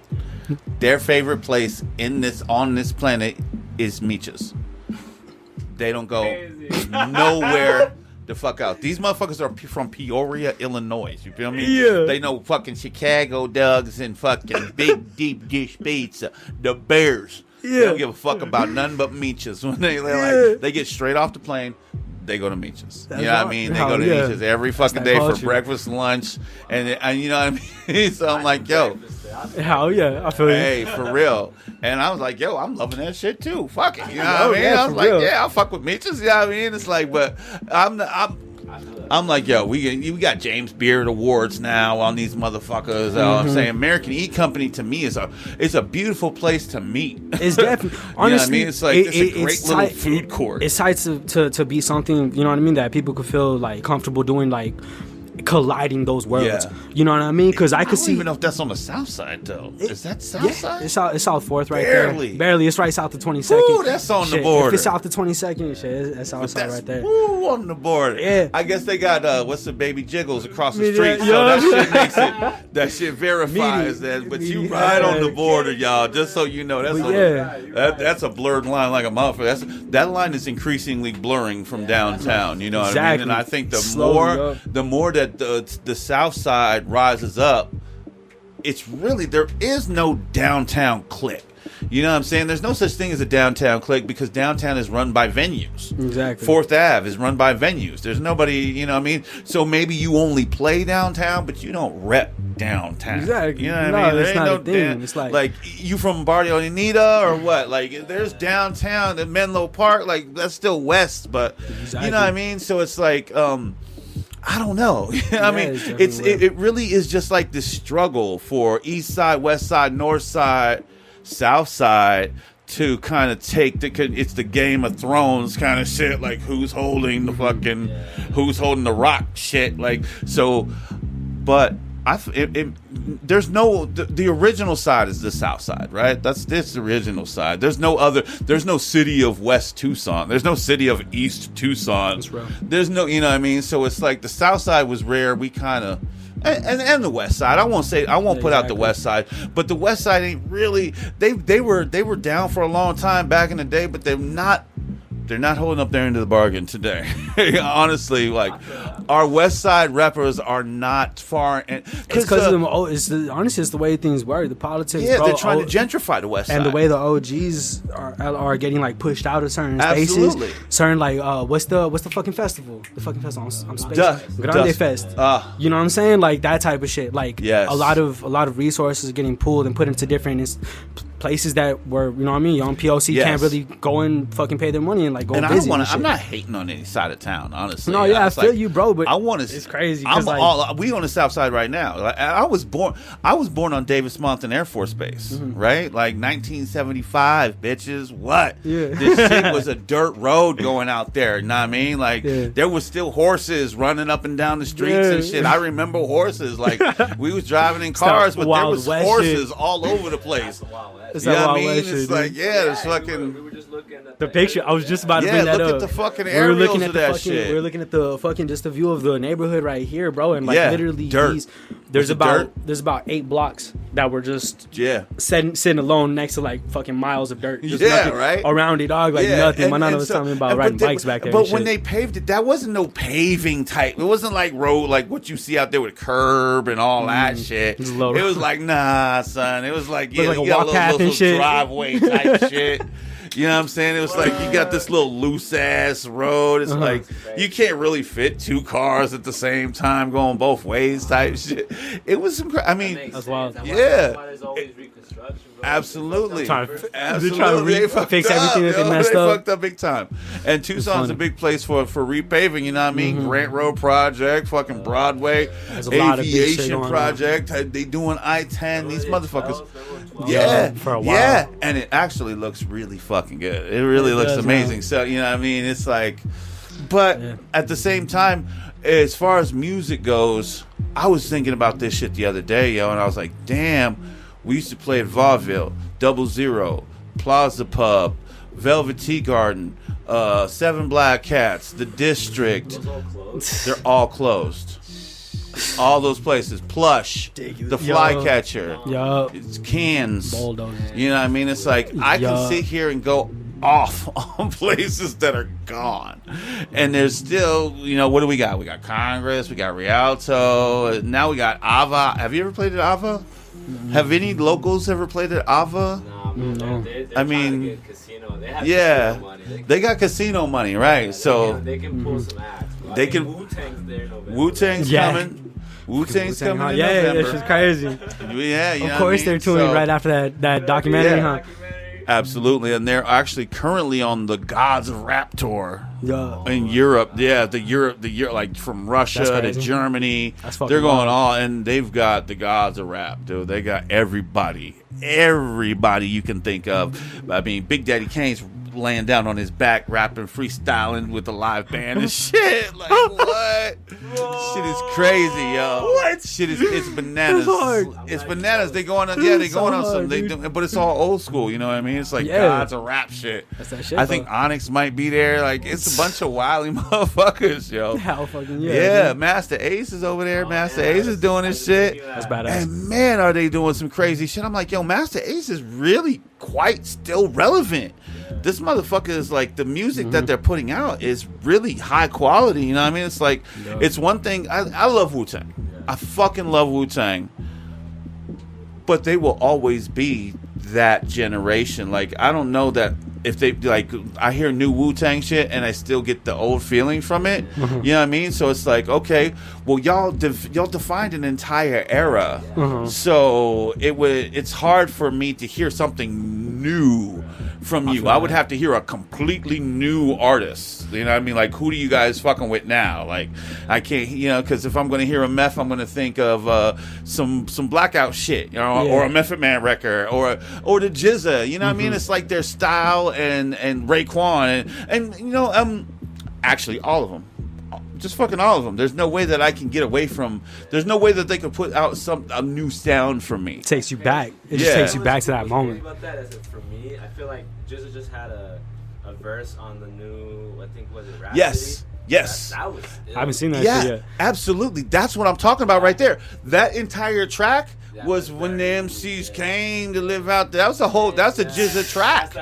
Their favorite place on this planet is Meech's. They don't go nowhere the fuck out. These motherfuckers are from Peoria, Illinois. You feel me? Yeah. They know fucking Chicago dogs and fucking big deep dish pizza. The Bears. They Yeah. don't give a fuck about nothing but Meech's. When Yeah. they get straight off the plane, they go to Meech's. That's You know what I right. mean? They Hell go to yeah. Meech's every fucking that day for culture. breakfast, lunch, and you know what I mean? So I'm like, yo, hell yeah, I feel hey, you. for real. And I was like, yo, I'm loving that shit too. Fuck it. You know what Oh, I mean? yeah, I was for like, real. yeah, I'll fuck with Meech's. You know what I mean? It's like, but I'm like, yo, we got James Beard Awards now on these motherfuckers. I'm saying American E Company to me is a beautiful place to meet. It's definitely You know what I honestly, mean? It's like it's a great little tight- food court. It's tight to be something, you know what I mean, that people could feel like comfortable doing, like colliding those worlds. Yeah. You know what I mean? Because I I could don't see. even know if that's on the south side though. Is that south Yeah, side? it's South 4th right Barely. there. Barely. It's right south of 22nd. Ooh, that's on the Shit, border. If it's south of 22nd, shit, that's south side That's right there. woo, on the border. Yeah. I guess they got what's the baby jiggles across the Yeah, street, so yeah. that shit makes it. That shit verifies that. But you right on the border, y'all. Just so you know, that's But that's a blurred line like a motherfucker. That line is increasingly blurring from downtown. You know what I mean? Exactly. And I think Slowly the more that the south side rises up, it's really there is no downtown clique. You know what I'm saying? There's no such thing as a downtown clique because downtown is run by venues. Exactly. 4th Ave is run by venues. There's nobody, you know what I mean? So maybe you only play downtown, but you don't rep downtown. Exactly. You know what No, I mean? it's There ain't not a thing. damn- It's like- you from Barrio Bonita or what? Like there's downtown in Menlo Park. Like that's still west, but Exactly. you know what I mean. So it's like I don't know. I mean, it's definitely it really is just like this struggle for East Side, West Side, North Side, South Side to kind of take it's the Game of Thrones kind of shit. Like who's holding the fucking, who's holding the rock shit. Like so, but there's no the original side is the South Side, right? That's this original side. There's no city of West Tucson. There's no city of East Tucson. That's right. There's no, you know what I mean? So it's like the South Side was rare. We kind of and the West Side. I won't put out the West Side, but the West Side ain't really. They were down for a long time back in the day, but they're not holding up their end of the bargain today. Honestly, like our West Side rappers are not far. It's because honestly, it's the way things work. The politics. Yeah, bro, they're trying to gentrify the West Side, and the way the OGs are getting like pushed out of certain Absolutely. spaces. Certain like what's the fucking festival? The fucking festival on space. Dust. Grande Fest. You know what I'm saying? Like that type of shit. Like Yes. a lot of resources are getting pulled and put into different places that were, you know what I mean, young POC Yes. can't really go and fucking pay their money and like go and visit. I'm not hating on any side of town, honestly. No, yeah, I It's feel like, you, bro. But I want to. it's crazy. I'm 'cause, like, we on the South Side right now. Like, I was born on Davis Monthan Air Force Base, right? Like 1975, bitches. What? Yeah. This shit was a dirt road going out there. You know what I mean? Like Yeah. there was still horses running up and down the streets and Yeah. shit. I remember horses. Like we was driving in cars, but there Wild was West horses shit. all over the place. It's You that know what I Wild mean? West It's shit, like dude. there's We fucking. were just looking at The picture, I was just about to Yeah, bring that look up. at the fucking we were aerials looking of at the that fucking, shit. we were looking at the fucking just the view of the neighborhood right here, bro, and like Yeah, literally dirt. there's Was it about dirt? 8 blocks that were just Yeah. sitting alone next to like fucking miles of dirt. Just Yeah, nothing right? around it, dog. Like nothing. My nana was so- telling me about but riding they- bikes back there. But and when shit. they paved it, that wasn't no paving type. It wasn't like road, like what you see out there with curb and all that shit. It's It low. was like, nah, son. It was like, Looked like a you got walk path and shit. driveway type shit. You know what I'm saying? It was like you got this little loose ass road. It's like you can't really fit 2 cars at the same time going both ways type shit. It was some. I mean, That's wild. Yeah. That's why there's always reconstruction, bro. absolutely. Trying to Absolutely. They fucked fix up, everything that they yo. messed They up. fucked up big time. And Tucson's funny. a big place for repaving, you know what I mean? Grant Road Project, fucking Broadway, There's a lot of big shit Aviation going on. Project. They doing I-10. These motherfuckers. Yeah, for a while. Yeah. And it actually looks really fucking good. It really looks does, amazing. man. So, you know what I mean? It's like, but Yeah. at the same time, as far as music goes, I was thinking about this shit the other day, yo, and I was like, damn, we used to play at Vaudeville, 00, Plaza Pub, Velvet Tea Garden, 7 Black Cats, The District. They're all closed. All those places. Plush, The Flycatcher, Yo, it's Cans. bulldozers. You know what I mean? It's like I can Yeah. sit here and go off on places that are gone, and there's still, you know, what do we got? We got Congress, we got Rialto, now we got Ava. Have you ever played at Ava? Have any locals ever played at Ava? Nah, man, No. they're I trying mean, to get casino. They have Yeah, casino money. they got casino money, right? So they can pull some acts. Bro. They I think can- Wu-Tang's there in November. Wu-Tang's Yeah. coming. Wu-Tang's Wu-Tang, coming in yeah, November. that's just crazy. Yeah, you know Of what course, I mean? they're touring So- right after that documentary, Yeah. huh? Absolutely, and they're actually currently on the Gods of Rap tour. Yeah. In Europe, yeah, the Europe, like from Russia That's to crazy. Germany, That's fucking they're going wild. all, and they've got the Gods of Rap, dude. They got everybody you can think of. I mean, Big Daddy Kane's laying down on his back, rapping, freestyling with a live band and shit. Like what? Shit is crazy, yo. What? Shit is it's bananas. That's hard. It's bananas. They going on, yeah, they It's going so on some. hard, They dude. do, but it's all old school. You know what I mean? It's like Yeah. Gods of Rap shit. That's that shit, I think though. Onyx might be there. Like it's a bunch of wily motherfuckers, yo. How fucking Yeah, dude. Master Ace is over there. Master Ace is doing his shit. That's badass. And man, are they doing some crazy shit. I'm like, yo, Master Ace is really quite still relevant. This motherfucker is like, the music that they're putting out is really high quality. You know what I mean? It's like, it's one thing. I love Wu-Tang. I fucking love Wu-Tang. But they will always be that generation. Like, I don't know that if they like, I hear new Wu-Tang shit and I still get the old feeling from it. You know what I mean? So it's like, okay, well, y'all defined an entire era. So it's hard for me to hear something new from you. I would have to hear a completely new artist. You know what I mean? Like, who do you guys fucking with now? Like, I can't, you know, because if I'm going to hear a Meth, I'm going to think of some Blackout shit, you know, or a Method Man record, or the Jizza. You know what I mean? It's like their style and Raekwon and you know, actually all of them. Just fucking all of them. There's no way that I can get away from. There's no way that they could put out a new sound for me. It takes you back. It just takes you back to that moment. About that is that for me, I feel like Jizza just had a verse on the new, I think, was it Rhapsody? Yes. That was I haven't seen that Yeah, shit yet. absolutely. That's what I'm talking about right there. That entire track was when the MCs came to live out there. That's a Jizza track.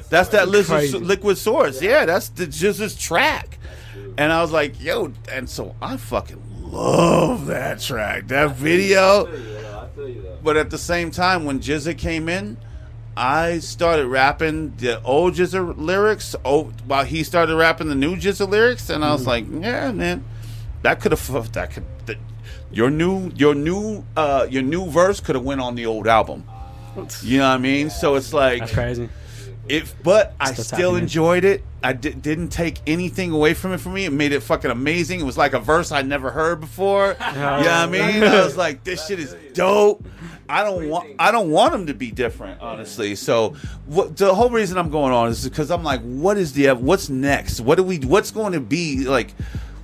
That's that liquid source. Yeah, that's the Jizza's track. And I was like, yo, and so I fucking love that track, that video. I feel you though. But at the same time, when Jizza came in, I started rapping the old Jizza lyrics while he started rapping the new Jizza lyrics, and I was like, yeah, man, your new verse could have went on the old album. You know what I mean? So it's like, That's crazy. But I Stuff's still happening. enjoyed it. I didn't take anything away from it for me. It made it fucking amazing. It was like a verse I'd never heard before. You know what I mean? I was like, this shit is dope. I don't want them to be different, honestly. So the whole reason I'm going on is because I'm like, what's next? What's going to be like?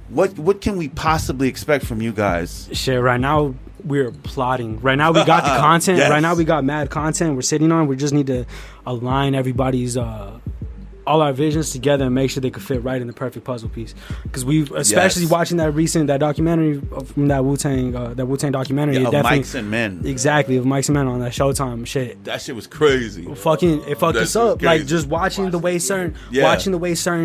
What can we possibly expect from you guys? Shit, right now we're plotting. Right now we got the content. Yes. Right now we got mad content we're sitting on. We just need to align everybody's all our visions together and make sure they could fit right in the perfect puzzle piece. Because we've, especially watching that documentary from that Wu-Tang documentary, Yeah, it of Mics and Men. Exactly, of Mics and Men on that Showtime shit. That shit was crazy. It fucked us up. Like just watching the way certain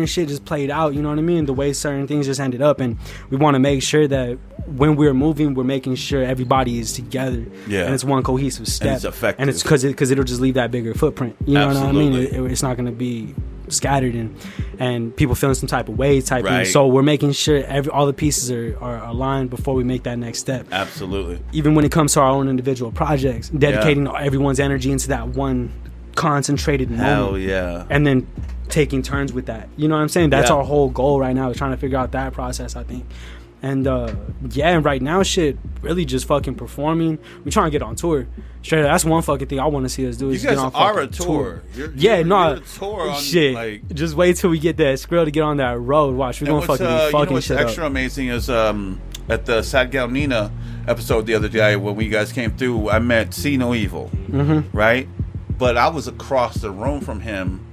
shit just played out. You know what I mean? The way certain things just ended up, and we want to make sure that when we're moving, we're making sure everybody is together. Yeah, and it's one cohesive step. And it's effective. And it's because it'll just leave that bigger footprint. You know Absolutely. what I mean? It's not going to be scattered and people feeling some type of way type Right. thing. So we're making sure all the pieces are aligned before we make that next step. Absolutely. Even when it comes to our own individual projects, dedicating everyone's energy into that one concentrated moment. Hell yeah. And then taking turns with that. You know what I'm saying? That's our whole goal right now, is trying to figure out that process, I think. And and right now shit, really just fucking performing. We trying to get on tour. Straight up, that's one fucking thing I want to see us do. You is guys get on are a fucking tour. You're no, a tour on, shit. like, just wait till we get that Skrill to get on that road. Watch, we're gonna fucking be fucking what's shit extra up. amazing is at the Sad Gal Nina episode the other day when we guys came through, I met See No Evil, right? But I was across the room from him.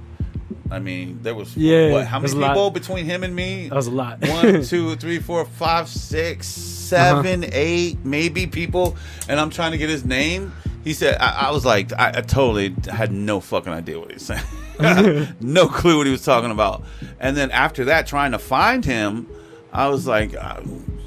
I mean, there was how many people between him and me? That was a lot. 1, 2, 3, 4, 5, 6, 7, 8, maybe people. And I'm trying to get his name. He said, I was like, I totally had no fucking idea what he was saying. No clue what he was talking about. And then after that, trying to find him, I was like,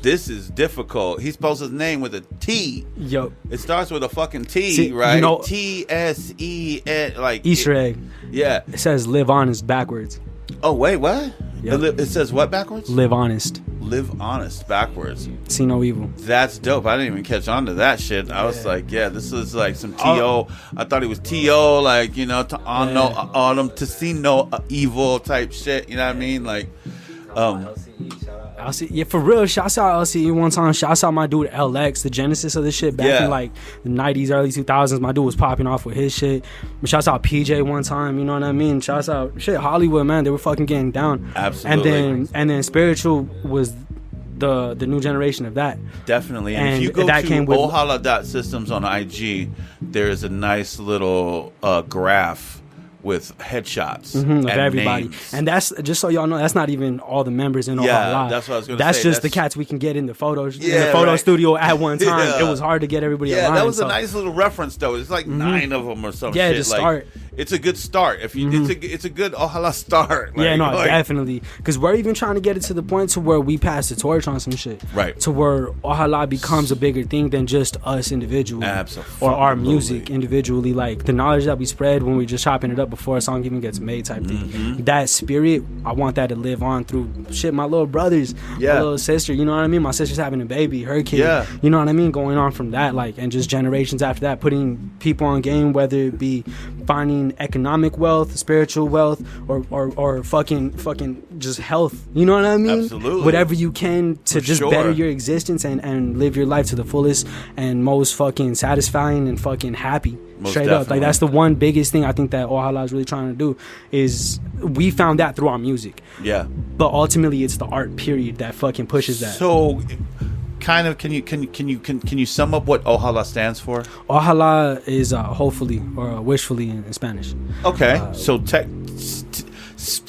this is difficult. He spells his name with a T. Yo. It starts with a fucking T, See, right? you know, TSEN, like Easter egg. Yeah. It says live honest backwards. Oh, wait, what? Yep. It says what backwards? Live honest. Live honest backwards. See no evil. That's dope. I didn't even catch on to that shit. I was like, yeah, this is like some T.O. I thought it was T.O., like, you know, on them to see no evil type shit. You know what I mean? Like, LCE, yeah, for real. Shouts out LCE one time. Shouts out my dude LX, the genesis of this shit back in like the 90s, early 2000s. My dude was popping off with his shit. Shouts out PJ one time. You know what I mean? Shouts out shit Hollywood, man. They were fucking getting down. Absolutely. And then Spiritual was the new generation of that. Definitely. And if you go to Ojala.systems on IG, there is a nice little graph with headshots of and everybody. names. And that's, just so y'all know, that's not even all the members in Ojala. Yeah, that's what I was going to say. That's just the cats we can get in the photos, in the Yeah, photo right. studio at one time. Yeah. It was hard to get everybody Yeah, aligned. that was so. a nice little reference, though. It's like 9 of them or something. Yeah, shit. to Like, start. it's a good start. If you, it's a good Ojala start. Yeah, no, definitely. Because we're even trying to get it to the point to where we pass the torch on some shit. Right. To where Ojala becomes a bigger thing than just us individually. Absolutely. Or our music individually. Like the knowledge that we spread when we're just chopping it up before a song even gets made type thing. That spirit, I want that to live on through shit. My little brothers, my little sister, you know what I mean? My sister's having a baby, her kid. Yeah. You know what I mean? Going on from that, like, and just generations after that, putting people on game, whether it be finding economic wealth, spiritual wealth, or fucking just health. You know what I mean? Absolutely. Whatever you can to just better your existence and live your life to the fullest and most fucking satisfying and fucking happy. Most straight definitely. Up. Like that's the one biggest thing I think that Ojala is really trying to do is we found that through our music. Yeah. But ultimately it's the art period that fucking pushes that. So kind of can you sum up what Ojala stands for? Ojala is hopefully or wishfully in Spanish. Okay. So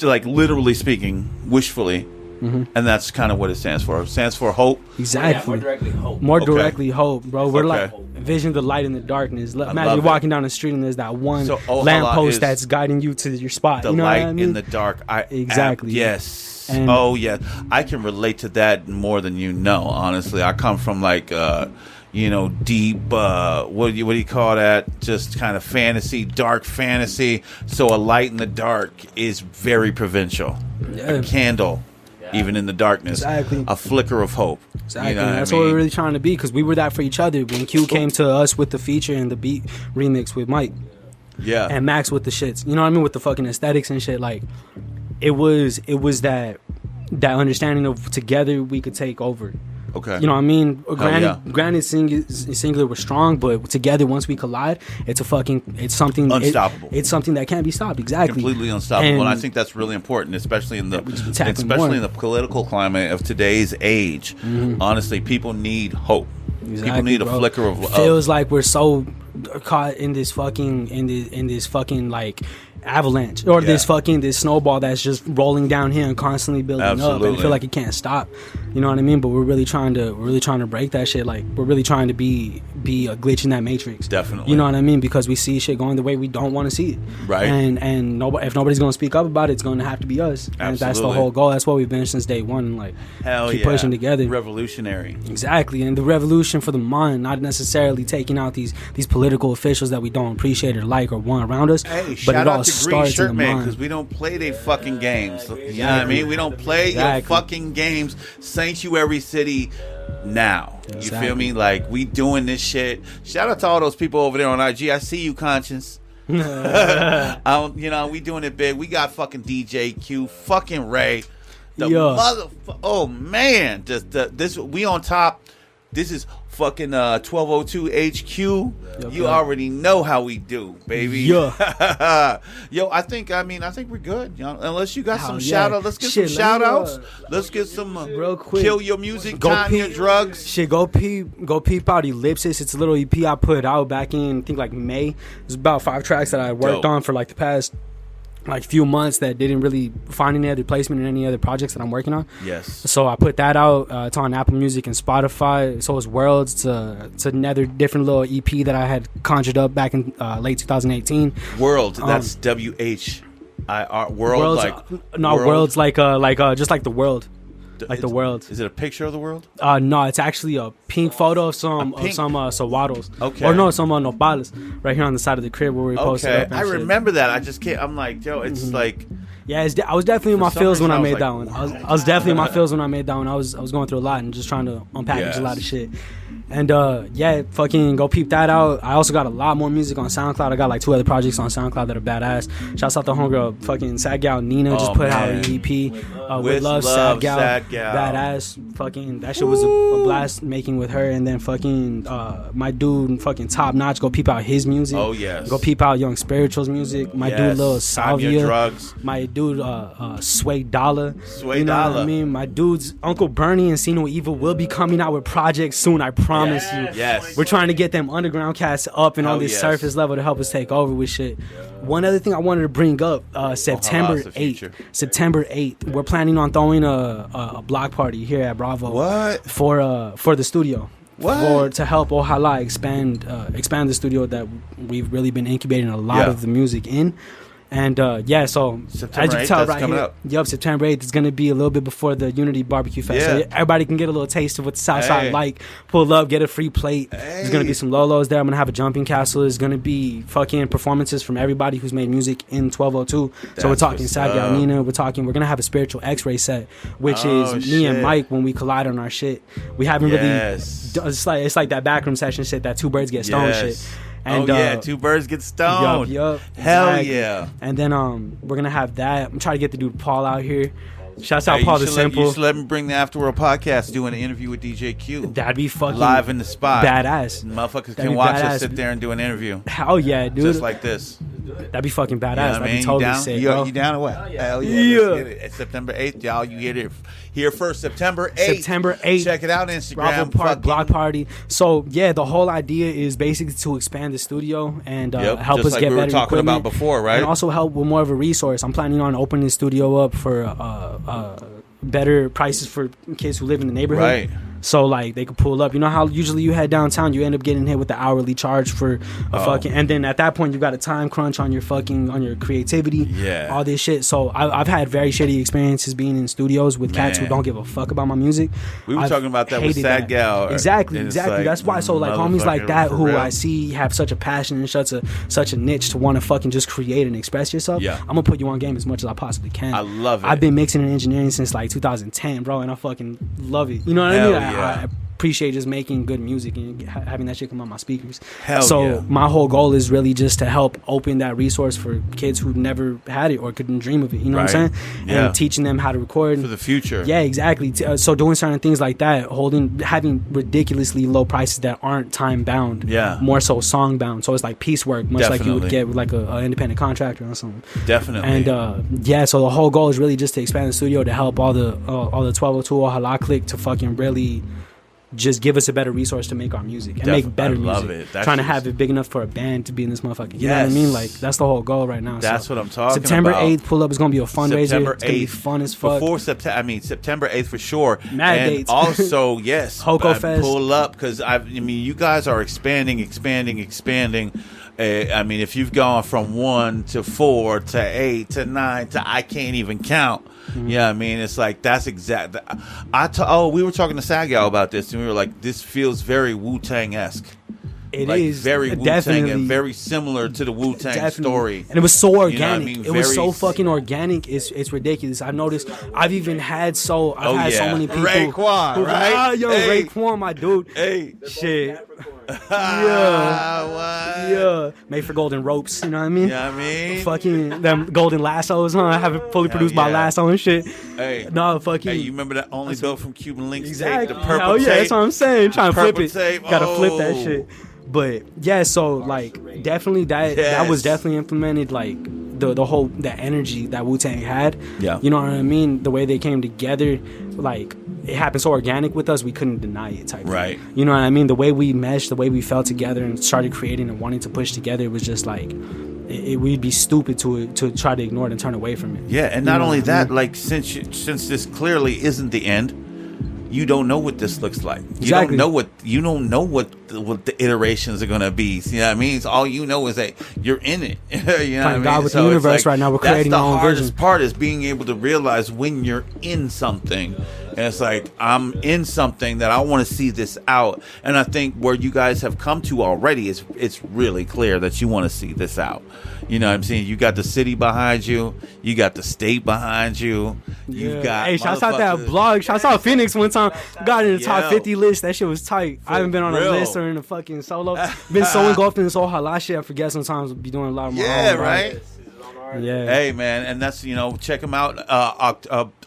like literally speaking, wishfully. And that's kind of what it stands for. It stands for hope. Exactly. Yeah, more directly hope. More directly hope, bro. We're like vision the light in the darkness. Imagine you're walking down the street and there's that one lamppost that's guiding you to your spot. The you know light what I mean? in the dark. Exactly. Yes. And yeah. I can relate to that more than you know. Honestly, I come from like deep. What do you call that? Just kind of fantasy, dark fantasy. So a light in the dark is very provincial. Yeah. A candle. Even in the darkness, a flicker of hope. Exactly, you know that's what we're really trying to be because we were that for each other. When Q came to us with the feature and the beat remix with Mike, and Max with the shits, you know what I mean, with the fucking aesthetics and shit. Like, it was that understanding of together we could take over. Okay. You know what I mean? Granted, singular was strong, but together, once we collide, it's something unstoppable. It's something that can't be stopped. Exactly. Completely unstoppable. And I think that's really important, especially in the political climate of today's age. Honestly, people need hope. Exactly, people need a flicker of love. Feels like we're so caught in this fucking like avalanche or this snowball that's just rolling down here and constantly building up, and I feel like it can't stop. You know what I mean? But we're really trying to break that shit. Like, we're really trying to be a glitch in that matrix. Definitely. You know what I mean? Because we see shit going the way we don't want to see it. Right. And if nobody's gonna speak up about it, it's gonna have to be us. Absolutely. And that's the whole goal. That's what we've been since day one. And like, keep pushing together. Revolutionary. Exactly. And the revolution for the mind, not necessarily taking out these political officials that we don't appreciate or like or want around us. Hey, but shout out to Green Shirt Man, because we don't play they fucking games. Exactly. You know what I mean? We don't play your fucking games. Sanctuary City now. You feel me? Like, we doing this shit. Shout out to all those people over there on IG. I see you, Conscience. We doing it big. We got fucking DJ Q, fucking Ray. Oh man, this we on top. This is fucking 1202 HQ. You already know how we do, baby. Yo, I think we're good. You know, unless you got some shout outs. Let's get some shout outs. Let's get some real quick. Kill your music, time your drugs. Shit, go peep out Ellipsis. It's a little EP I put out back in, I think, like May. It's about 5 tracks that I worked on for like the past few months that didn't really find any other placement in any other projects that I'm working on. Yes. So I put that out. It's on Apple Music and Spotify. So is Worlds. It's another different little EP that I had conjured up back in late 2018. World. That's WHIR. World. Worlds like just like the world. Like the world. Is it a picture of the world? No, it's actually a pink photo of some sawados. Okay. Or no, some nopales right here on the side of the crib where we posted up. I remember that. I just can't. I'm like, yo, it's like. Yeah, I was definitely in my feels when I made that one. I was definitely in my feels when I made that one. I was going through a lot and just trying to unpackage a lot of shit. And fucking go peep that out. I also got a lot more music on SoundCloud. I got like 2 other projects on SoundCloud that are badass. Shouts out to homegirl fucking Sad Gal Nina, just put out an EP. With love, Sad Gal. Badass. Fucking that shit was a blast making with her. And then fucking my dude fucking Top Notch, go peep out his music. Oh yes. Go peep out Young Spiritual's music. My dude Lil Salvia. My dude Sway Dollar. You know what I mean? My dude's Uncle Bernie and See No Evil will be coming out with projects soon, I promise you. Yes. We're trying to get them underground cats up and on this surface level to help us take over with shit. One other thing I wanted to bring up, September 8th, we're planning on throwing a block party here at Bravo. What? For the studio. to help Ojala expand the studio that we've really been incubating a lot of the music in. And so September as you 8th, can tell that's coming up. Yup, September 8th is going to be a little bit before the Unity Barbecue Fest. So everybody can get a little taste of what the Southside like. Pull up, get a free plate. There's going to be some Lolos there. I'm going to have a jumping castle. There's going to be fucking performances from everybody who's made music in 1202. So we're talking Sagal Nina. We're going to have a spiritual X-ray set, which is me and Mike when we collide on our shit. We haven't really... It's like that backroom session shit, that two birds get stoned shit. And, two birds get stoned. Yup. Hell exactly. yeah. And then we're gonna have that. I'm trying to get the dude Paul out here. Shouts out Paul the Simple. You should let me bring the Afterworld podcast, do an interview with DJ Q. That'd be fucking live in the spot. Badass. Motherfuckers can watch us sit there and do an interview. Hell yeah, dude. Just like this. That'd be fucking badass. You know That'd be totally sick. You down or what? Hell yeah. Let's get it. It's September 8th, y'all. You get it here first. September 8th. September 8th. Check it out on Instagram. Bravo Park Block Party. So yeah, the whole idea is basically to expand the studio and help us get better equipment. Just like we were talking about before, right? And also help with more of a resource. I'm planning on opening the studio up for better prices for kids who live in the neighborhood. Right. So like they could pull up. You know how usually you head downtown, you end up getting hit with the hourly charge for a fucking, and then at that point you got a time crunch on your creativity. Yeah. All this shit. So I've had very shitty experiences being in studios with cats who don't give a fuck about my music. We were talking about that with Sad Gal. Exactly. Like, that's why. So like homies like that who I see have such a passion and such a niche to want to fucking just create and express yourself. Yeah. I'm gonna put you on game as much as I possibly can. I love it. I've been mixing and engineering since like 2010, bro, and I fucking love it. You know what I mean? Yeah. I appreciate just making good music and having that shit come on my speakers. So my whole goal is really just to help open that resource for kids who never had it or couldn't dream of it. You know what I'm saying? And teaching them how to record for the future. Yeah, exactly. So doing certain things like that, having ridiculously low prices that aren't time bound. Yeah. More so song bound. So it's like piecework, much like you would get with like a independent contractor or something. Definitely. And so the whole goal is really just to expand the studio to help all the 1202 Ojala clique to fucking really just give us a better resource to make our music and make better music. Love it. Trying to have it big enough for a band to be in this motherfucker. You know what I mean? Like that's the whole goal right now. That's what I'm talking September about. September 8th, pull up. It's gonna be a fundraiser. September 8th. It's gonna be fun as fuck. Before September 8th for sure. Mad and dates. Also, yes, Hoko Fest. Pull up because I mean, you guys are expanding. I mean, if you've gone from 1 to 4 to 8 to 9 to I can't even count. Mm-hmm. Yeah, I mean, it's like that's exact. We were talking to Sagal about this, and we were like, this feels very Wu-Tang-esque. It like is very Wu-Tang and very similar to the Wu-Tang story. And it was so organic. You know what I mean? It was so fucking organic. It's ridiculous. I've noticed. I've even had so many people. Raekwon, right? Raekwon, my dude. Hey, shit. Yeah. Made for golden ropes. You know what I mean? Yeah, I mean, fucking them golden lassos, huh? I have it fully produced by Lasso and shit. Hey, no, fucking. Hey, you remember that only built from Cuban Links exactly. tape, the purple tape? tape? That's what I'm saying. Trying to flip it. Tape. Gotta flip that shit. But yeah, so like definitely that was definitely implemented, like the energy that Wu-Tang had. Yeah. You know what I mean? The way they came together, like it happened so organic with us, we couldn't deny it type right. thing. You know what I mean? The way we meshed, the way we felt together and started creating and wanting to push together, it was just like we'd be stupid to try to ignore it and turn away from it. Yeah, and not only that, like since this clearly isn't the end, you don't know what this looks like. You don't know what the iterations are gonna be. You know what I mean? So all you know is that you're in it. You know what I mean? God with the universe right now. We're creating our own vision. That's the hardest part, is being able to realize when you're in something. And it's like, I'm in something that I want to see this out. And I think where you guys have come to already is it's really clear that you want to see this out. You know what I'm saying? You got the city behind you. You got the state behind you. You've got... Hey, shouts out that blog. Shouts out Phoenix one time. Got in the top 50 list. That shit was tight. I haven't been on a list or in a fucking solo. Been so engulfed in this whole hala shit. I forget sometimes I'll be doing a lot of my own. Right? Yeah. Hey, man. And that's, check them out.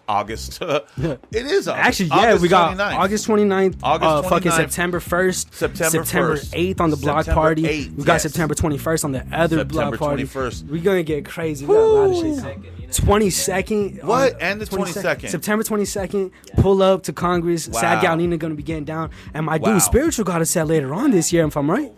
August. It is August. Actually, August we got 29th. August 29th. August 29th. Fucking September 1st. September 8th on the block party. 8th, we got September 21st on the other block party. 21st. We're going to get crazy. We got a lot of shit. 22nd. What? And the 22nd. September 22nd. Pull up to Congress. Wow. Sad Gal Nina going to be getting down. And my dude, Spiritual got a set later on this year, if I'm right.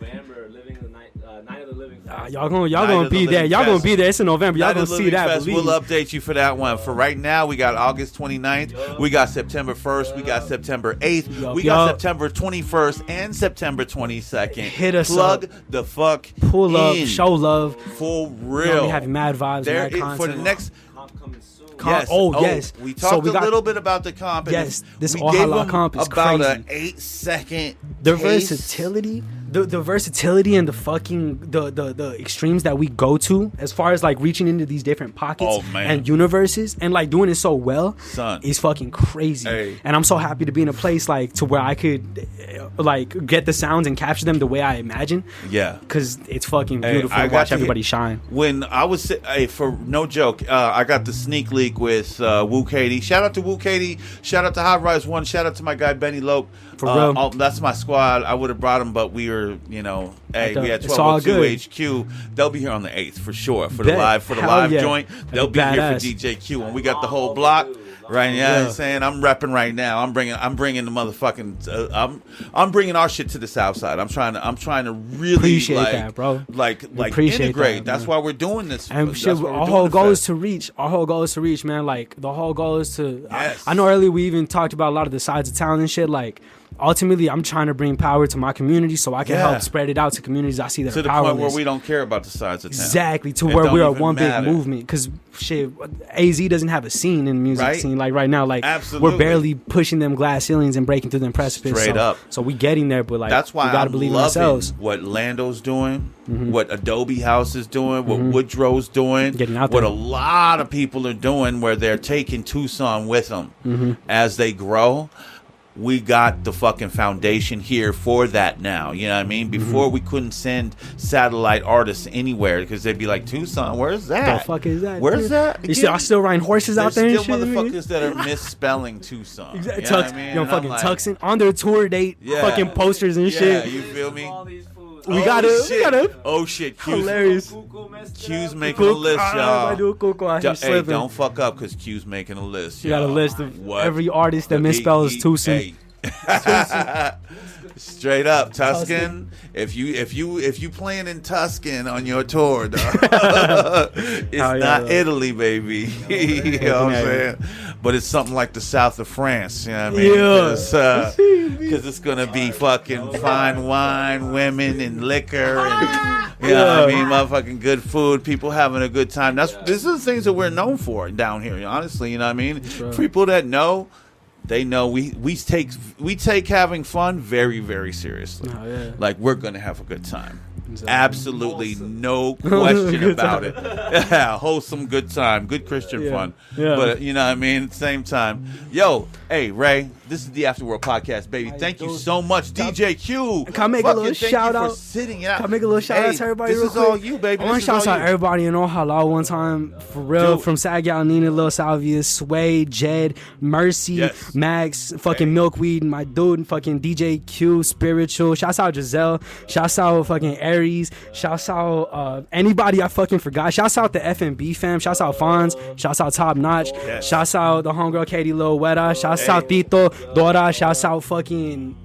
Y'all gonna be there. Y'all gonna be there. It's in November. Y'all gonna see that. We'll update you for that one. For right now, we got August 29th. We got September 1st. We got September 8th. We got September 21st and September 22nd. Hit us Plug up. The fuck Pull up. in. Show love. For real. We have mad vibes. There mad content. for the next. Yes. Yes. We talked a little bit about the comp. Yes, this we Ojala comp is about crazy. an 8-second. The taste. versatility, the versatility and the fucking the extremes that we go to as far as like reaching into these different pockets and universes and like doing it so well is fucking crazy. Hey. And I'm so happy to be in a place like to where I could like get the sounds and capture them the way I imagine. Yeah, because it's fucking beautiful to watch everybody shine. When I was for no joke, I got the sneak leak with Woo Katie. Shout out to Woo Katie. Shout out to Hot Rise One. Shout out to my guy Benny Lope. For real. That's my squad. I would have brought him, but we were, we had 1202 HQ. They'll be here on the 8th for sure for the live joint. They'll be here for DJ Q, and we got the whole block. Right, you know what I'm saying? I'm repping right now. I'm bringing the motherfucking. I'm bringing our shit to the South Side. I'm trying to really appreciate that, bro. Like integrate. That's why we're doing this. And shit, our whole goal is to reach. Our whole goal is to reach, man. Like the whole goal is to. Yes. I know earlier we even talked about a lot of the sides of town and shit. Like ultimately, I'm trying to bring power to my community so I can help spread it out to communities I see that are powerless. To the point where we don't care about the sides of town. Exactly, to where we are one big movement. Because shit, AZ doesn't have a scene in the music scene like right now. Like we're barely pushing them glass ceilings and breaking through them precipices. Straight up. So we getting there, but like that's why we gotta believe in ourselves. What Lando's doing, what Adobe House is doing, what Woodrow's doing, getting out what there. a lot of people are doing, where they're taking Tucson with them as they grow. We got the fucking foundation here for that now. You know what I mean? Before we couldn't send satellite artists anywhere because they'd be like, Tucson, where's that? The fuck is that? Where's that? You still riding horses out there and shit? There's still motherfuckers that are misspelling Tucson. Exactly. You know what I mean? Fucking Tucson on their tour date, fucking posters and shit. Yeah, you feel me? We gotta. Oh shit! Hilarious. Q's making a list, y'all. Hey, don't fuck up because Q's making a list. You got a list of every artist that misspells Tucson. Straight up, Tuscan. If you playing in Tuscan on your tour, dog, it's not Italy, baby. You know what I'm saying? But it's something like the south of France. You know what I mean? Because it's gonna be fucking fine wine, women, and liquor, and you know what I mean, motherfucking good food, people having a good time. This is the things that we're known for down here. Honestly, you know what I mean? People that know. They know we take having fun very, very seriously. Like we're gonna have a good time. Absolutely no question about it. Wholesome good time, good Christian fun. But you know what I mean? At the same time, hey Ray, this is the Afterworld Podcast, baby. Thank you so much, DJ Q. Can I make a little shout out? Sitting out. Can I make a little shout out to everybody? This is all you, baby. I want to shout out everybody in Ojala one time, for real. From Sagal, Nina, Lil Salvia, Sway, Jed, Mercy, Max, fucking Milkweed, my dude, fucking DJ Q, Spiritual. Shouts out Giselle. Shouts out fucking Aries. Shouts out anybody I fucking forgot. Shouts out the FNB fam. Shouts out Fonz. Shouts out Top Notch. Shouts out the homegirl Katie Lil Weta. Shouts out Tito, Dora. Shouts out fucking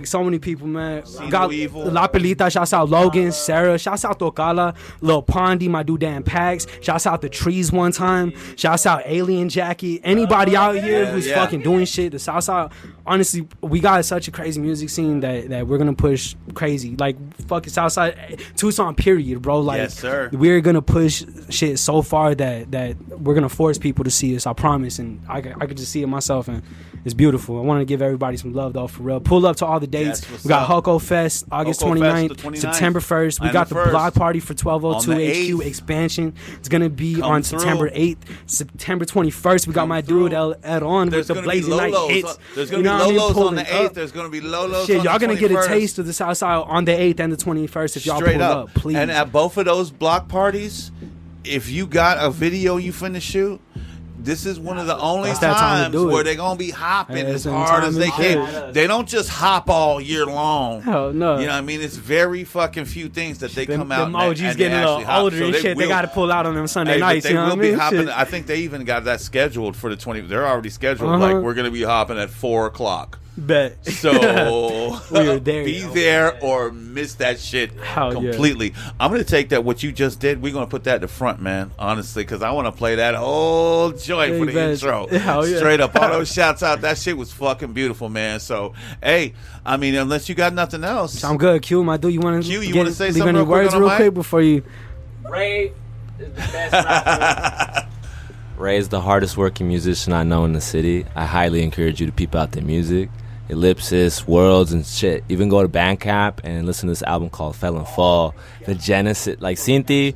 so many people, man. Got La Pelita. Shouts out Logan, Sarah. Shouts out Ojala, Lil Pondy, my dude Dan Pax. Shouts out the Trees one time. Shouts out Alien Jackie. Anybody out here who's fucking doing shit. The Southside. Honestly, we got such a crazy music scene that we're gonna push crazy. Like fucking Southside, Tucson, period, bro. Like we're gonna push shit so far that we're gonna force people to see us. I promise, and I could just see it myself, and it's beautiful. I want to give everybody some love though, for real. Pull up to all the dates. We got Hucko Fest, August 29th, September 1st. We got the block party for 1202 HQ expansion. It's gonna be on September 8th, September 21st. We got my dude Ed on with the Blazing Night hits. There's gonna be Lolos on the 8th. There's gonna be Lolos. Shit, y'all gonna get a taste of the Southside on the 8th and the 21st if y'all pull up, please. And at both of those block parties, if you got a video you finna shoot, this is one of the only times where they're going to be hopping as hard as they can. They don't just hop all year long. Hell no. You know what I mean? It's very fucking few things that they come out and OGs getting a little older and shit. They got to pull out on them Sunday nights. You know what I mean? I think they even got that scheduled for the 20th. They're already scheduled. Like, we're going to be hopping at 4 o'clock. Bet. So We were there, be yo. there or miss that shit Hell yeah. completely. I'm gonna take that what you just did. We're gonna put that at the front, man. Honestly, because I want to play that whole joint for the bet. intro. Hell yeah. Straight up, all those shouts out. That shit was fucking beautiful, man. So hey, I mean, unless you got nothing else, I'm good. Q, my dude, you want Q, to you wanna say leave something any real quick words on the real mic? quick before you? Ray is the best rapper. Ray is the hardest working musician I know in the city. I highly encourage you to peep out their music. Ellipsis, Worlds, and shit. Even go to Bandcamp and listen to this album called Fell and Fall. The genesis, like Cynthia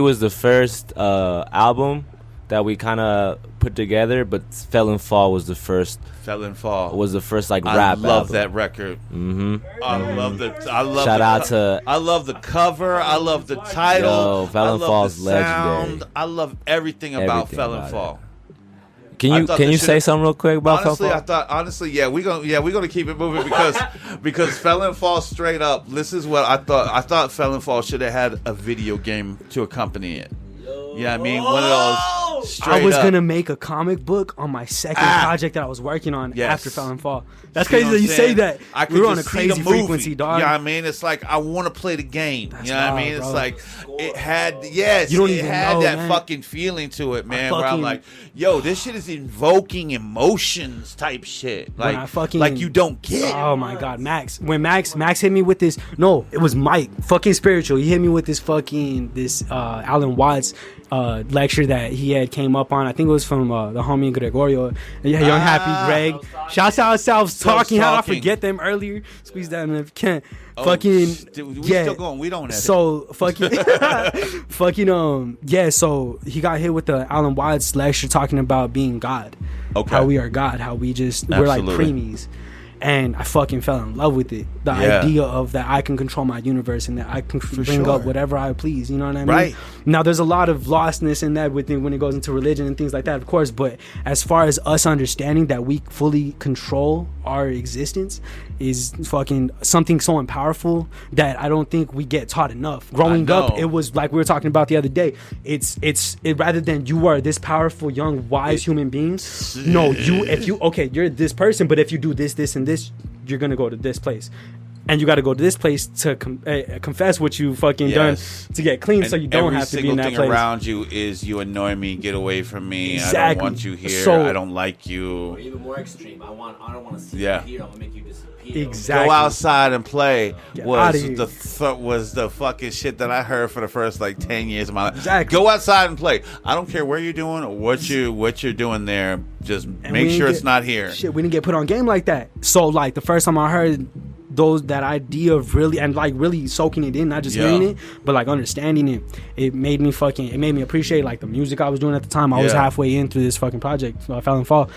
was the first album that we kind of put together, but Fell and Fall was the first. Fell and Fall Was the first like I rap love album. that record. Mm-hmm. I love Shout out to I love the cover. I love the title. Yo, Fell I and love Fall's the sound. legendary. I love everything about Everything Fell and about Fall. Can I you thought can this you shit- say something real quick about Honestly, Fell and Fall? yeah, we're gonna keep it moving because Fell and Fall straight up. This is what I thought. I thought Fell and Fall should have had a video game to accompany it. You know what I mean? One of those straight I was up. gonna make a comic book on my second project that I was working on Yes. after Fell and Fall. That's You know crazy what that I'm you say saying? that. I could We were on a just see the crazy movie. frequency, dog. You know what I mean? It's like I want to play the game. That's you know what I wild, mean? It's bro. like it had You don't it even had know, that man. fucking feeling to it, man. Where I'm fucking- like, yo, this shit is invoking emotions type shit. When Like I fucking- like you don't get. Oh my god, Max. When Max hit me with this, no, it was Mike, fucking spiritual. He hit me with this Alan Watts lecture that he had came up on. I think it was from the homie Gregorio. Yeah, Young Happy Greg. Shouts out Selves Talking. How I Talking. forget them earlier. Squeeze that in if you can. Oh, Fucking we yeah. still going. We don't have So fucking yeah. So he got hit with the Alan Watts lecture talking about being God. Okay. How we are God. How we we're like Absolutely. preemies. And I fucking fell in love with it. The Yeah. idea of that I can control my universe and that I can bring sure. up whatever I please. You know what I mean? Right. Now, there's a lot of lostness in that when it goes into religion and things like that, of course. But as far as us understanding that we fully control our existence is fucking something so powerful that I don't think we get taught enough. Growing up, know. it was like we were talking about the other day. It's rather than you are this powerful, young, wise human being. No, you're this person, but if you do this, and this, you're gonna go to this place. And you got to go to this place to confess what you fucking Yes. done to get clean, And so you don't every have to be single in that thing place. around you is you annoy me, get away from me. I Exactly. don't want you here. So- I don't like you. Or even more extreme. I don't want to see Yeah. you here. I'm gonna make you disappear. Exactly. Go outside and play Get was outta here. was the fucking shit that I heard for the first like 10 years of my life. Exactly. Go outside and play. I don't care where you're doing or what you're doing there. Just And make we sure didn't it's get- not here. Shit, we didn't get put on game like that. So like the first time I heard that idea of really soaking it in, not just Yeah. hearing it, but like understanding it, it made me appreciate like the music I was doing at the time. I was Yeah. halfway in through this fucking project, so I fell and fall.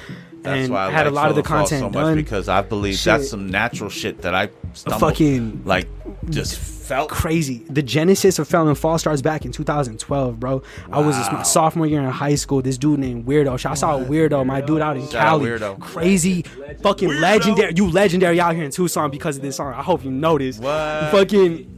That's And why I had a like lot of the Fell and Fall content so much done. because I believe Shit. that's some natural shit that I stumbled, fucking like just felt. Crazy. The genesis of Fell and Fall starts back in 2012, bro. I was my sophomore year in high school. This dude named Weirdo. Shouts out Weirdo, my dude out in Shout out Cali. Weirdo. Crazy, fucking legendary. You legendary out here in Tucson because of this song. I hope you know this. What? Fucking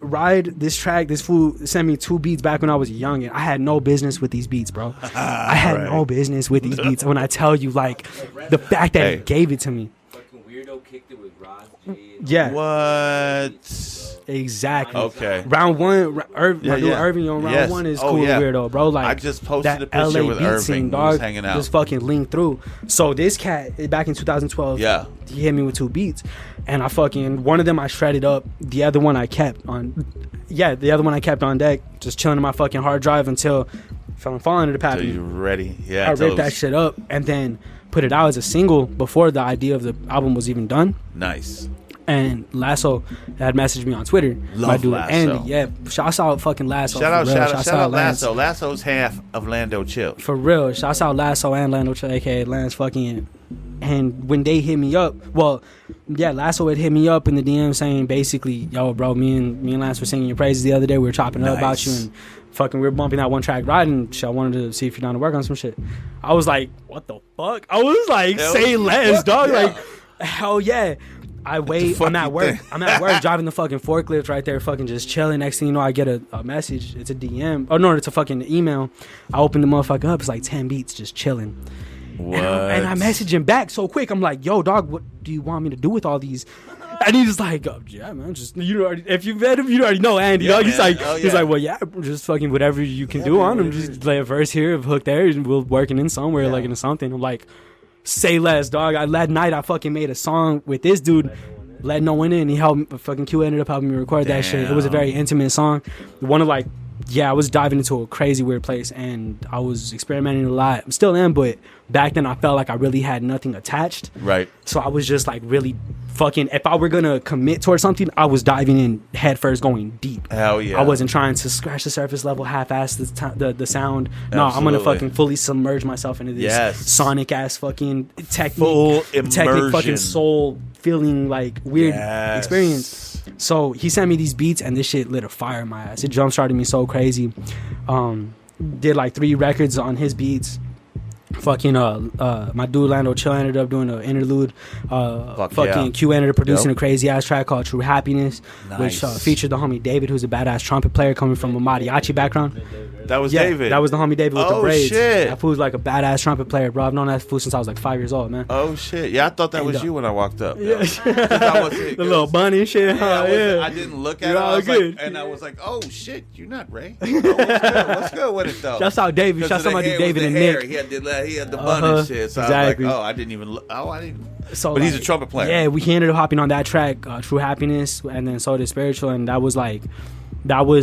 ride this track. This fool sent me 2 beats back when I was young, and I had no business with these beats, bro. I had no business with these beats. When I tell you, like, the fact that Hey. he gave it to me. Fucking Weirdo kicked it with Ross G. Yeah. What? Exactly. Okay. Round one, my dude yeah. Irving on round Yes. one is Oh, cool yeah. weirdo, bro. Like I just posted that a picture LA with beat Irving scene, who dog, was hanging out. just fucking linked through. So this cat back in 2012, Yeah. he hit me with 2 beats, and I fucking one of them I shredded up, the other one I kept on. Yeah, the other one I kept on deck, just chilling in my fucking hard drive until Fell and Fall ended up So happening. you ready? Yeah. I till ripped that it's- shit up and then put it out as a single before the idea of the album was even done. Nice. And Lasso had messaged me on Twitter. Love my dude Lasso. Andy, yeah. Shouts out fucking Lasso. Shout out, for real. shout out, Lance. Lasso. Lasso's half of Lando Chill. For real. Shouts out Lasso and Lando, aka Lance fucking. And when they hit me up, well, yeah, Lasso had hit me up in the DM saying basically, yo, bro, me and Lance were singing your praises the other day. We were chopping it up about you and fucking we were bumping that one track ride and shit, I wanted to see if you're down to work on some shit. I was like, what the fuck? I was like, Hell say less, dog. yeah. Like, hell yeah. I wait. fuck I'm at you work. think? I'm at work driving the fucking forklift right there, fucking just chilling. Next thing you know, I get a message. It's a DM. Oh no, it's a fucking email. I open the motherfucker up. It's like 10 beats, just chilling. What? And I messaged him back so quick. I'm like, yo, dog, what do you want me to do with all these? And he was like, oh, yeah, man, just if you've met him, you already know Andy. Yeah, dog. He's man. like, he's like, well, yeah, just fucking whatever you can do on him. Just lay a verse here, a hook there, and we'll working in somewhere, like into something. I'm like, say less, dog. That night I fucking made a song with this dude. Let no one in. He helped me. Fucking Q ended up helping me record that shit. It was a very intimate song. One of like, I was diving into a crazy weird place, and I was experimenting a lot. I still am, but back then I felt like I really had nothing attached. Right. So I was just like really fucking. If I were gonna commit towards something, I was diving in head first, going deep. Hell yeah. I wasn't trying to scratch the surface level, half-ass the sound. No, I'm Absolutely. gonna fucking fully submerge myself into this sonic ass fucking Full immersion. fucking soul feeling like weird experience. So he sent me these beats, and this shit lit a fire in my ass. It jump started me so crazy. Did like 3 records on his beats. Fucking my dude Lando Chill ended up doing an interlude. Q ended up producing a crazy ass track called True Happiness, which featured the homie David, who's a badass trumpet player coming from a mariachi background. That was David. That was the homie David with the braids. Shit. That fool's like a badass trumpet player, bro. I've known that fool since I was like 5 years old, man. Oh shit! Yeah, I thought that was you when I walked up. Yeah, the little bunny and shit. I didn't look at it. I was like, and I was like, "Oh shit, you're not Ray." Oh, what's good with it though? Shouts out David. Shouts out my dude David and Nick. He had the bun and shit. So exactly. I was like, "Oh, I didn't even look. Oh, I didn't." So, but he's a trumpet player. Yeah, he ended up hopping on that track, True Happiness, and then so did Spiritual, and that was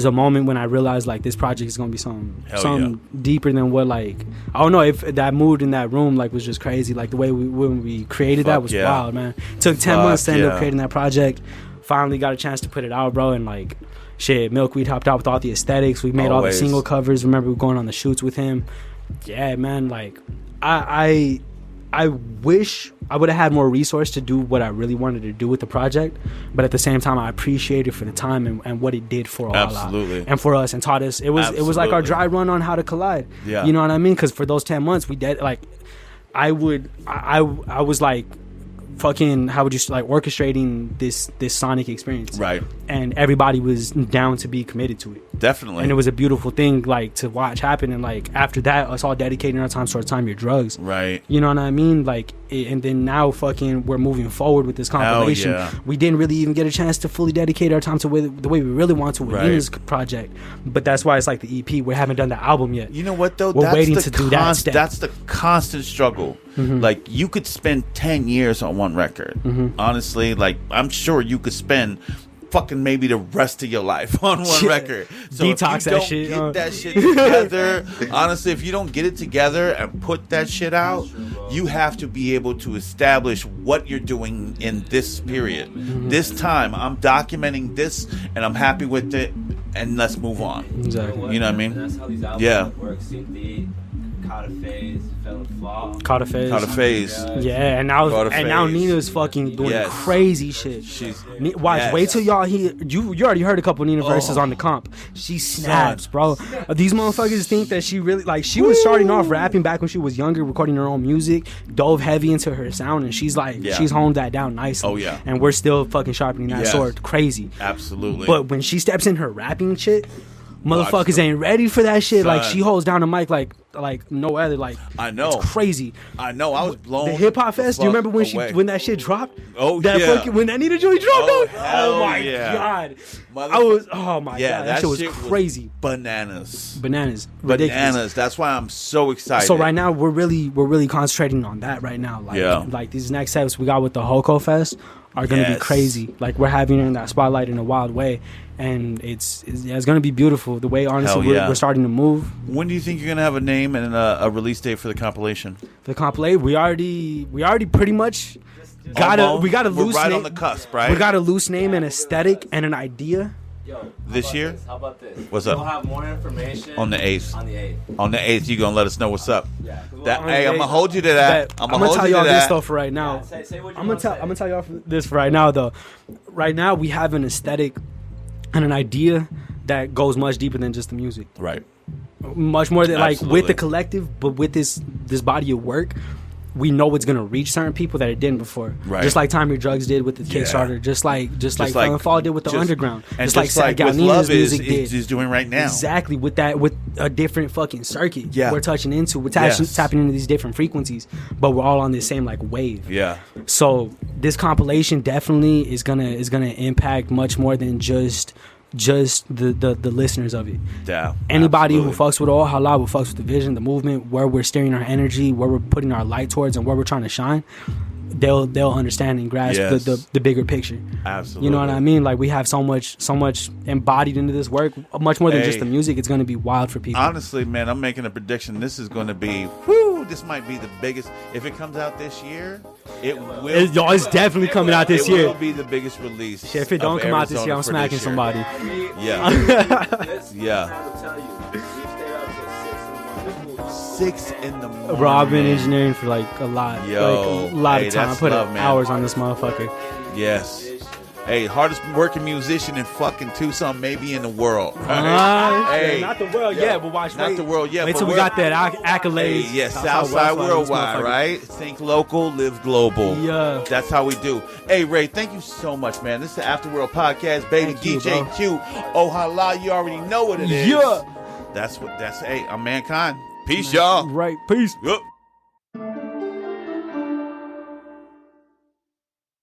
a moment when I realized like this project is gonna be something deeper than what like I don't know if that mood in that room like was just crazy. Like the way when we created that was wild, man. Took 10 months to end up creating that project. Finally got a chance to put it out, bro, and like shit, Milkweed helped out with all the aesthetics. We made all the single covers. Remember we were going on the shoots with him. Yeah, man, like I wish I would have had more resource to do what I really wanted to do with the project, but at the same time I appreciate it for the time and what it did for Ojala and for us, and taught us. It was like our dry run on how to collide. Yeah, you know what I mean? Because for those 10 months we did like I was like fucking, how would you like orchestrating this sonic experience, right? And everybody was down to be committed to it. Definitely. And it was a beautiful thing like to watch happen. And like after that, us all dedicating our time towards Time Your Drugs, right? You know what I mean? Like and then now fucking we're moving forward with this compilation. We didn't really even get a chance to fully dedicate our time to the way we really want to with Nina's project, but that's why it's like the EP. We haven't done the album yet. You know what though? We're waiting to do that step. That's the constant struggle. Like you could spend 10 years on one record. Honestly, like I'm sure you could spend fucking maybe the rest of your life on one record. So detox if you don't get that shit together, honestly, if you don't get it together and put that shit out, you have to be able to establish what you're doing in this period. This time, I'm documenting this, and I'm happy with it, and let's move on. Exactly. You know what I mean? That's how these albums work. Caught a phase, fell a flaw. Caught a phase. Yeah, and now Nina's fucking doing crazy shit. Wait till y'all hear. You already heard a couple Nina verses on the comp. She snaps, bro. These motherfuckers think that she really like. She was starting off rapping back when she was younger, recording her own music, dove heavy into her sound, and she's like, she's honed that down nicely. Oh yeah, and we're still fucking sharpening that sword, crazy. Absolutely. But when she steps in her rapping shit, motherfuckers ain't ready for that shit. Son. Like she holds down the mic like no other. Like I know, it's crazy. I know. I was blown. The hip hop fest. Do you remember when that shit dropped? Oh fucking, when that Nina joint dropped. Oh my god. Oh my god. That shit was crazy. Bananas. Ridiculous. That's why I'm so excited. So right now we're really concentrating on that right now. Like these next steps we got with the Hoko Fest are gonna be crazy. Like we're having it in that spotlight in a wild way, and it's gonna be beautiful. The way honestly we're starting to move. When do you think you're gonna have a name and a release date for the compilation? The compilation we already pretty much got a loose name. On the cusp, right? We got a loose name, an aesthetic, and an idea. This year? How about this? What's up? We'll have more information on the 8th. On the 8th, you gonna let us know what's up. Yeah. Hey, I'm gonna hold you to that. I'm gonna tell y'all this stuff for right now. Say what I'm gonna tell y'all this for right now though. Right now we have an aesthetic and an idea that goes much deeper than just the music. Right. Much more than like with the collective, but with this body of work. we know it's gonna reach certain people that it didn't before. Right. Just like Time Your Drugs did with the Kickstarter. Just like Fell and Fall did with the Underground. And just like Sag Galnina's music is doing right now. Exactly, with a different fucking circuit. Yeah. We're touching into. We're tapping into these different frequencies, but we're all on this same like wave. Yeah. So this compilation definitely is gonna impact much more than just the listeners of it. Yeah. Anybody absolutely. who fucks with Ojala, who fucks with the vision, the movement, where we're steering our energy, where we're putting our light towards, and where we're trying to shine, they'll understand and grasp the bigger picture. Absolutely. You know what I mean? Like we have so much embodied into this work, much more than just the music. It's going to be wild for people. Honestly, man, I'm making a prediction. This is going to be, this might be the biggest. If it comes out this year, it will. It's definitely coming out this year. It will be the biggest release. Shit, if it don't come out this year, I'm smacking somebody. Yeah. Yeah. 6 in the morning. Bro, I've been engineering for like a lot. Yo, like a lot hey, of time. I that's put love, up man. hours on this motherfucker. Yes. Hey, hardest working musician in fucking Tucson, maybe in the world. Right? Hey, not the world yet, but watch. not the world yet. Wait but till we got that accolades. Hey, yes, Southside Worldwide, right? Think local, live global. Yeah. That's how we do. Hey, Ray, thank you so much, man. This is the Afterworld Podcast, baby. Thank you, DJ bro. Q. Ojala, you already know what it is. Yeah. Hey, I'm Mankind. Peace, y'all. Right. Peace. Yup.